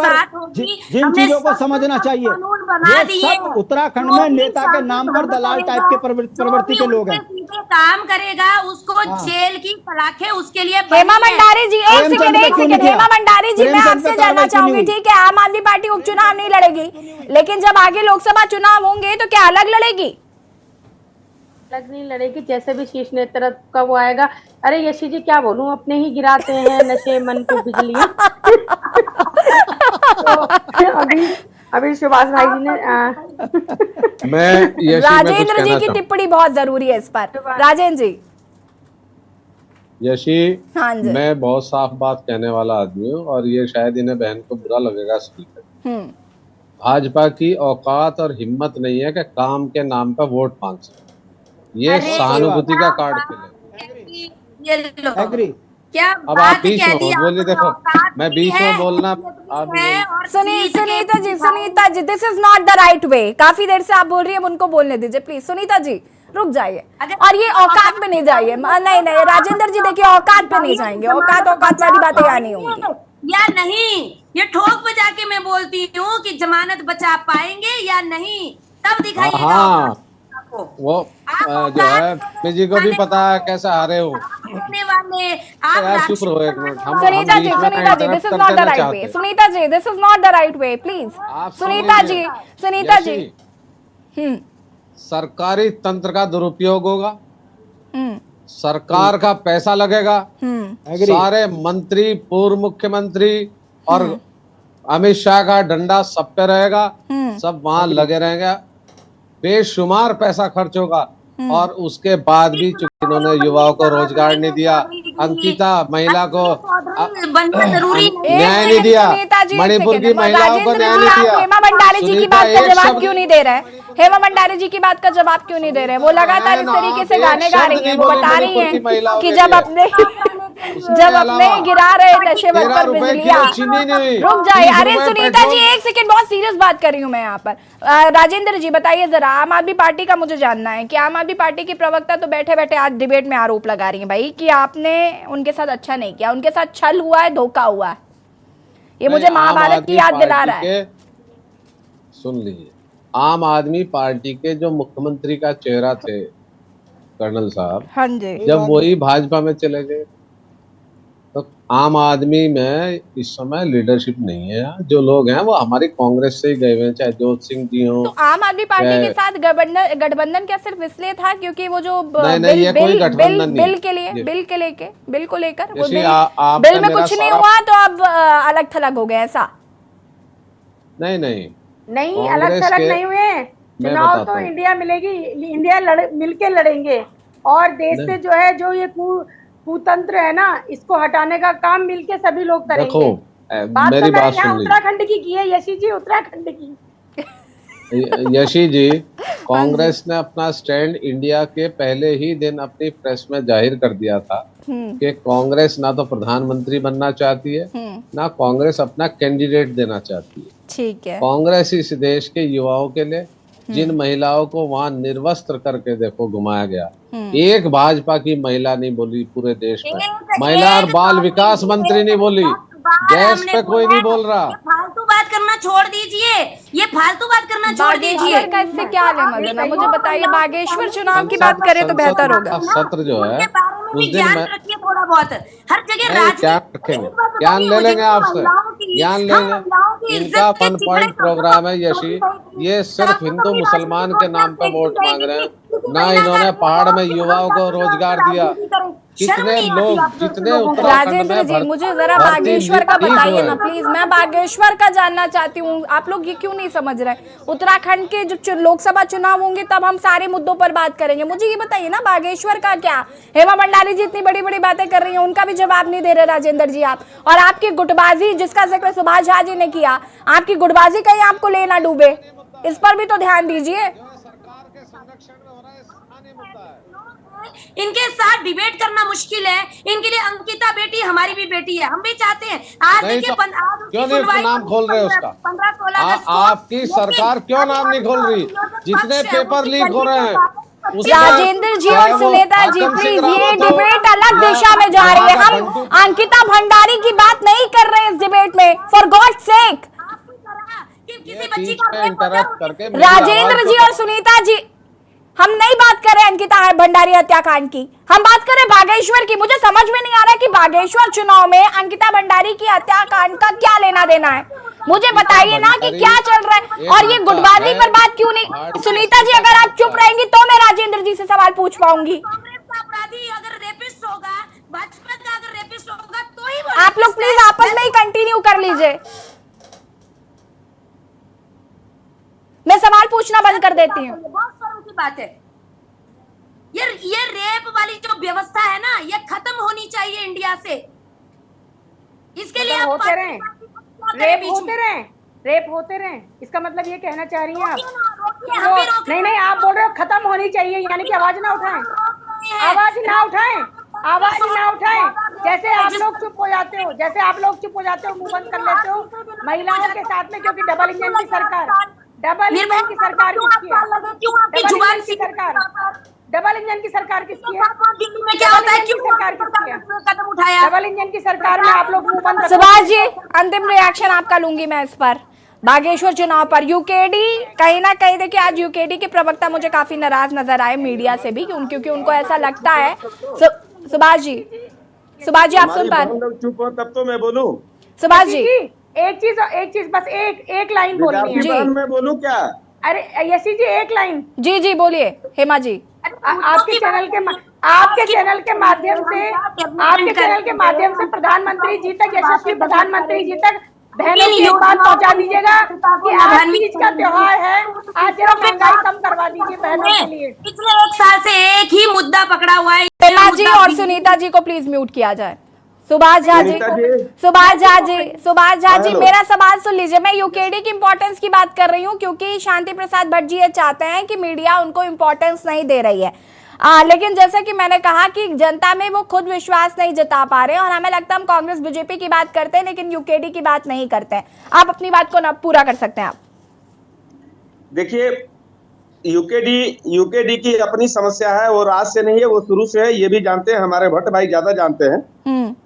Speaker 11: चीजों को समझना चाहिए। ये सब उत्तराखंड में नेता के नाम पर दलाल टाइप के प्रवृत्ति के लोग हैं।
Speaker 9: काम करेगा उसको जेल की सलाखें उसके लिए।
Speaker 1: हेमा भंडारी जी, एक सेकंड, हेमा भंडारी जी, मैं आपसे जानना चाहूंगी, ठीक है, आम आदमी पार्टी उपचुनाव नहीं लड़ेगी, लेकिन जब आगे लोकसभा चुनाव होंगे तो क्या अलग लड़ेगी?
Speaker 10: अलग नहीं लड़ेगी, जैसे भी शीर्ष नेतृत्व का वो आएगा। अरे यशी जी, क्या बोलूं, अपने ही गिराते हैं नशे मन को बिजलियां। तो अभी सुभाष भाई जी ने
Speaker 8: मैं
Speaker 1: राजेंद्र जी की टिप्पणी बहुत जरूरी है इस पर। राजेंद्र जी।
Speaker 8: यशी,
Speaker 1: हाँ जी,
Speaker 8: मैं बहुत साफ बात कहने वाला आदमी हूँ, और ये शायद इन्हें बहन को बुरा लगेगा सुनकर। भाजपा की औकात और हिम्मत नहीं है कि काम के नाम पर वोट मांग सके। ये सहानुभूति का कार्ड खेले।
Speaker 9: क्या
Speaker 8: अब आप बीच में बोलिए, देखो मैं बीच में बोलना।
Speaker 1: Sunita ji, this is not the right way. काफी देर से आप बोल रही है, उनको बोलने दीजिए प्लीज। सुनीता जी रुक जाइए, और ये औकात पे नहीं जाइए। नहीं, राजेंद्र जी देखिए, औकात पे नहीं जाएंगे। औकात वाली बातें यहाँ नहीं होंगी
Speaker 9: या नहीं। ये ठोक बजा के मैं बोलती हूँ कि जमानत बचा पाएंगे या नहीं, तब दिखाइएगा।
Speaker 8: वो जो है जी को भी पता है कैसे हारे हो।
Speaker 9: आप
Speaker 8: चुप रहो एक minute.
Speaker 1: Sunita ji, this is not the right way. Sunita ji, this is not the right way, please. Sunita ji,
Speaker 8: सरकारी तंत्र का दुरुपयोग होगा, सरकार का पैसा लगेगा, सारे मंत्री, पूर्व मुख्यमंत्री और अमित शाह का डंडा सब पे रहेगा, सब वहां लगे रहेंगे, बेशुमार पैसा खर्च होगा, और उसके बाद भी चूंकि इन्होंने युवाओं को रोजगार नहीं दिया, अंकिता महिला को न्याय नहीं दिया, मणिपुर की महिलाओं को न्याय नहीं दिया।
Speaker 1: हेमा भंडारी जी की बात का जवाब क्यों नहीं दे रहे हैं? हेमा भंडारी जी की बात का जवाब क्यों नहीं दे रहे? वो लगातार इस तरीके से गाने गा रही हैं, वो बता रही हैं कि जब अपने गिरा रहे नशेबंद पर बिजलियां। रुक जाए, अरे सुनीता जी एक सेकंड, बहुत सीरियस बात कर रही हूँ मैं यहाँ पर। राजेंद्र जी बताइए जरा, आम आदमी पार्टी का मुझे जानना है कि आम आदमी पार्टी की प्रवक्ता तो बैठे बैठे आज डिबेट में आरोप लगा रही है भाई कि आपने उनके साथ अच्छा नहीं किया, उनके साथ छल हुआ है, धोखा हुआ है। ये मुझे महाभारत की याद दिला रहा है।
Speaker 8: सुन लीजिए, आम आदमी पार्टी के जो मुख्यमंत्री का चेहरा थे कर्नल साहब,
Speaker 1: हाँ जी,
Speaker 8: जब वही भाजपा में चले गए तो आम आदमी में इस समय लीडरशिप नहीं है। जो लोग हैं वो हमारी कांग्रेस से ही गए हुए हैं, चाहे जोत सिंह जी हो।
Speaker 1: तो आम आदमी पार्टी के साथ गठबंधन क्या सिर्फ इसलिए था क्योंकि वो जो बिल को लेकर बिल में कुछ नहीं हुआ तो अब अलग थलग हो गए, ऐसा?
Speaker 10: नहीं, अलग थलग नहीं हुए। चुनाव तो इंडिया मिलेगी, इंडिया मिलके लड़ेंगे और देश से जो है जो ये कुतंत्र है ना, इसको हटाने का काम मिलके सभी लोग करेंगे।
Speaker 8: देखो मेरी बात सुन लीजिए।
Speaker 10: उत्तराखंड की है यशी जी, उत्तराखंड की।
Speaker 8: यशी जी, कांग्रेस ने अपना स्टैंड इंडिया के पहले ही दिन अपनी प्रेस में जाहिर कर दिया था कि कांग्रेस ना तो प्रधानमंत्री बनना चाहती है, ना कांग्रेस अपना कैंडिडेट देना चाहती है।
Speaker 1: ठीक है।
Speaker 8: कांग्रेस इस देश के युवाओं के लिए, जिन महिलाओं को वहां निर्वस्त्र करके देखो घुमाया गया, एक भाजपा की महिला नहीं बोली पूरे देश में। महिला और बाल विकास मंत्री नहीं बोली, गैस पे कोई नहीं बोल रहा।
Speaker 9: फालतू बात करना छोड़ दीजिए, ये फालतू बात करना छोड़ दीजिए।
Speaker 1: का इससे क्या लेना देना, मुझे बताइए। बागेश्वर चुनाव की बात करें तो बेहतर होगा।
Speaker 8: सत्र जो है उस दिन
Speaker 9: ज्ञान रखिए थोड़ा बहुत, हर जगह राजनीति।
Speaker 8: ज्ञान ले लेंगे आपसे, ज्ञान लेंगे। इनका 1 पॉइंट प्रोग्राम है यशी, ये सिर्फ हिंदू मुसलमान के नाम पे वोट मांग रहे हैं, ना इन्होंने पहाड़ में युवाओं को रोजगार दिया। कितने लोग, जितने
Speaker 1: राजेंद्र जी मुझे जरा बागेश्वर का बताइए ना प्लीज, मैं बागेश्वर का जानना चाहती हूँ। आप लोग ये क्यों नहीं समझ रहे? उत्तराखंड के जो लोकसभा चुनाव होंगे तब हम सारे मुद्दों पर बात करेंगे। मुझे ये बताइए ना बागेश्वर का क्या? हेमा भंडारी जी इतनी बड़ी बड़ी बातें कर रही हैं, उनका भी जवाब नहीं दे रहे राजेंद्र जी आप। और आपकी गुटबाजी जिसका जिक्र सुभाष झा जी ने किया, आपकी गुटबाजी कहीं आपको ले ना डूबे, इस पर भी तो ध्यान दीजिए।
Speaker 9: इनके साथ डिबेट करना मुश्किल है, इनके लिए अंकिता बेटी हमारी भी बेटी है, हम भी चाहते हैं। आज देखिए
Speaker 8: क्यों नहीं नाम खोल रहे उसका? 15-16 आपकी सरकार क्यों नाम नहीं खोल रही? जितने पेपर लीक हो रहे हैं
Speaker 1: राजेंद्र जी और सुनीता जी प्लीज, ये डिबेट अलग दिशा में जा रही है। हम अंकिता भंडारी की बात नहीं कर रहे इस डिबेट में, फॉर गॉड सेक। राजेंद्र जी और सुनीता जी, हम नहीं बात कर रहे अंकिता भंडारी हत्याकांड की, हम बात कर रहे बागेश्वर की। मुझे समझ में नहीं आ रहा कि बागेश्वर चुनाव में अंकिता भंडारी की हत्याकांड का क्या लेना देना है। मुझे बताइए ना कि क्या चल रहा है, और ये गुटबाजी पर बात क्यों नहीं? सुनीता जी अगर आप चुप रहेंगी तो मैं राजेंद्र जी से सवाल पूछ पाऊंगी।
Speaker 9: अपराधी अगर रेपिस्ट होगा, भाजपा का अगर रेपिस्ट होगा तो ही
Speaker 1: आप लोग प्लीज आपस में ही कंटिन्यू कर लीजिए, मैं सवाल पूछना बंद कर देती हूँ।
Speaker 9: बहुत शर्म की बात है, ये रेप वाली जो व्यवस्था है ना, ये खत्म होनी चाहिए इंडिया से। इसके लिए
Speaker 10: होते रहे, रेप होते रहे, इसका मतलब ये कहना चाह रही हैं आप? नहीं, आप बोल रहे हो खत्म होनी चाहिए, यानी कि आवाज ना उठाएं, आवाज ना उठाएं। जैसे आप लोग चुप हो जाते हो, मुंह बंद कर लेते हो महिलाओं के साथ में, क्योंकि डबल इंजन की सरकार किसकी है? डबल इंजन की सरकार किसकी है? डबल इंजन की सरकार किसकी है? डबल इंजन की सरकार में आप लोग मुंह बंद।
Speaker 1: सुभाष जी अंतिम रिएक्शन आपका लूंगी मैं इस पर, बागेश्वर चुनाव पर। यूकेडी कहीं ना कहीं देखिए, आज यूकेडी के प्रवक्ता मुझे काफी नाराज नजर आए मीडिया से भी, क्योंकि उनको ऐसा लगता है। सुभाष जी आप सुन पा रहे?
Speaker 12: चुप हो तब तो मैं बोलूं।
Speaker 1: सुभाष जी
Speaker 10: एक चीज बस एक लाइन बोलनी है
Speaker 12: जी। मैं बोलूं क्या?
Speaker 10: अरे यशी जी एक लाइन।
Speaker 1: जी बोलिए हेमा जी।
Speaker 10: आपके चैनल के माध्यम से प्रधानमंत्री जी तक, यशस्वी प्रधानमंत्री जी तक बहनों की बात पहुंचा दीजिएगा कि आज तीज का त्योहार है, आज जरा महंगाई कम करवा दीजिए बहनों के लिए।
Speaker 9: पिछले 1 साल से एक ही मुद्दा पकड़ा हुआ है।
Speaker 1: हेमा जी और सुनीता जी को प्लीज म्यूट किया जाए। सुभाष झा जी,
Speaker 12: हेलो।
Speaker 1: मेरा सवाल सुन लीजिए। मैं यूकेडी की इंपॉर्टेंस की बात कर रही हूँ, क्योंकि शांति प्रसाद भट्ट जी ये चाहते हैं कि मीडिया उनको इंपॉर्टेंस नहीं दे रही है। लेकिन जैसा कि मैंने कहा कि जनता में वो खुद विश्वास नहीं जता पा रहे, और हमें लगता है हम कांग्रेस बीजेपी की बात करते हैं लेकिन यूकेडी की बात नहीं करते हैं। आप अपनी बात को ना पूरा कर सकते हैं आप।
Speaker 12: देखिए, यूकेडी की अपनी समस्या है, वो आज से नहीं है, वो शुरू से है, ये भी जानते हैं, हमारे भट्ट भाई ज्यादा जानते हैं।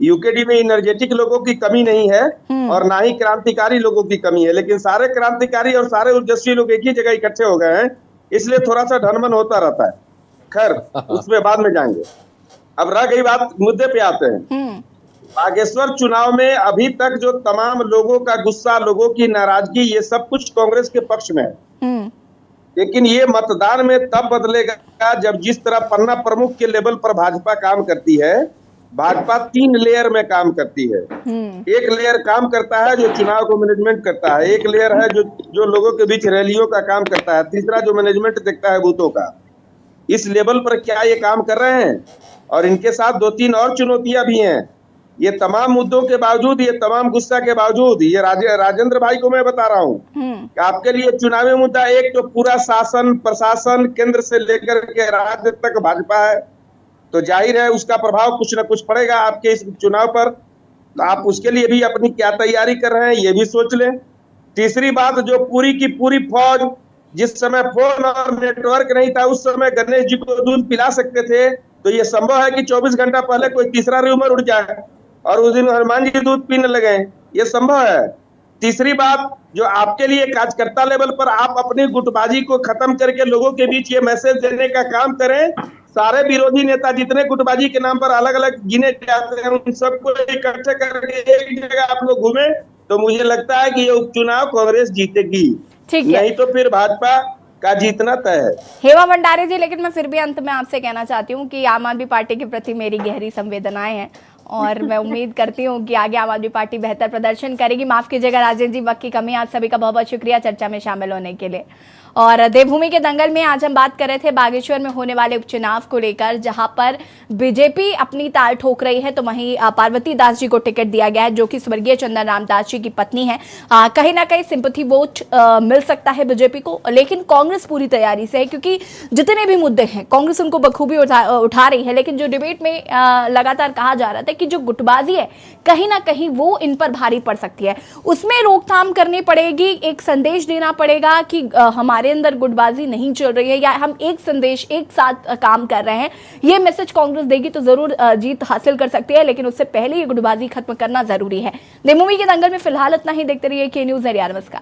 Speaker 12: यूकेडी में एनर्जेटिक लोगों की कमी नहीं है और ना ही क्रांतिकारी लोगों की कमी है, लेकिन सारे क्रांतिकारी और सारे ऊर्जस्वी लोग एक ही जगह इकट्ठे हो गए हैं, इसलिए थोड़ा सा ढनमन होता रहता है। खैर, उसमें बाद में जाएंगे। अब रह गई बात, मुद्दे पे आते हैं। बागेश्वर चुनाव में अभी तक जो तमाम लोगों का गुस्सा, लोगों की नाराजगी, ये सब कुछ कांग्रेस के पक्ष में है। लेकिन ये मतदान में तब बदलेगा जब जिस तरह पन्ना प्रमुख के लेवल पर भाजपा काम करती है। भाजपा 3 लेयर में काम करती है। एक लेयर काम करता है जो चुनाव को मैनेजमेंट करता है, एक लेयर है जो लोगों के बीच रैलियों का काम करता है, तीसरा जो मैनेजमेंट देखता है बूथों का। इस लेवल पर क्या ये काम कर रहे हैं? और इनके साथ 2-3 और चुनौतियां भी हैं। ये तमाम मुद्दों के बावजूद, ये तमाम गुस्सा के बावजूद, ये राजेंद्र भाई को मैं बता रहा हूँ कि आपके लिए चुनावी मुद्दा एक तो पूरा शासन प्रशासन केंद्र से लेकर के राज्य तक भाजपा है, तो जाहिर है उसका प्रभाव कुछ न कुछ पड़ेगा आपके इस चुनाव पर। तो आप उसके लिए भी अपनी क्या तैयारी कर रहे हैं ये भी सोच लें। तीसरी बात, जो पूरी की पूरी फौज, जिस समय फोन और नेटवर्क नहीं था उस समय गणेश जी को दूध पिला सकते थे, तो ये संभव है कि 24 घंटा पहले कोई तीसरा रूमर उड़ जाए और उस दिन हनुमान जी दूध पीने लगे, ये संभव है। तीसरी बात, जो आपके लिए कार्यकर्ता लेवल पर आप अपनी गुटबाजी को खत्म करके लोगों के बीच ये मैसेज देने का काम करें। सारे विरोधी नेता जितने गुटबाजी के नाम पर अलग अलग गिने जाते हैं, उन सबको इकट्ठे करके एक जगह आप लोग घूमे, तो मुझे लगता है कि ये उपचुनाव कांग्रेस जीतेगी, नहीं तो फिर भाजपा का जीतना तय है।
Speaker 1: हेमा भंडारी जी, लेकिन मैं फिर भी अंत में आपसे कहना चाहती हूँ कि आम आदमी पार्टी के प्रति मेरी गहरी संवेदनाएं हैं और मैं उम्मीद करती हूँ कि आगे आम आदमी पार्टी बेहतर प्रदर्शन करेगी। माफ कीजिएगा राजेंद्र जी, वक्त की कमी। आप सभी का बहुत बहुत शुक्रिया चर्चा में शामिल होने के लिए। और देवभूमि के दंगल में आज हम बात कर रहे थे बागेश्वर में होने वाले उपचुनाव को लेकर, जहां पर बीजेपी अपनी ताल ठोक रही है, तो वहीं पार्वती दास जी को टिकट दिया गया है, जो कि स्वर्गीय चंदन राम दास जी की पत्नी है। कहीं ना कहीं सिंपैथी वोट मिल सकता है बीजेपी को, लेकिन कांग्रेस पूरी तैयारी से है, क्योंकि जितने भी मुद्दे हैं कांग्रेस उनको बखूबी उठा रही है। लेकिन जो डिबेट में लगातार कहा जा रहा था कि जो गुटबाजी है कहीं ना कहीं वो इन पर भारी पड़ सकती है, उसमें रोकथाम करनी पड़ेगी। एक संदेश देना पड़ेगा कि हमारे अंदर गुटबाजी नहीं चल रही है, या हम एक संदेश एक साथ काम कर रहे हैं। ये मैसेज कांग्रेस देगी तो जरूर जीत हासिल कर सकती है, लेकिन उससे पहले ये गुटबाजी खत्म करना जरूरी है। देवभूमि के दंगल में फिलहाल इतना ही। देखते रहिए के न्यूज़। नमस्कार।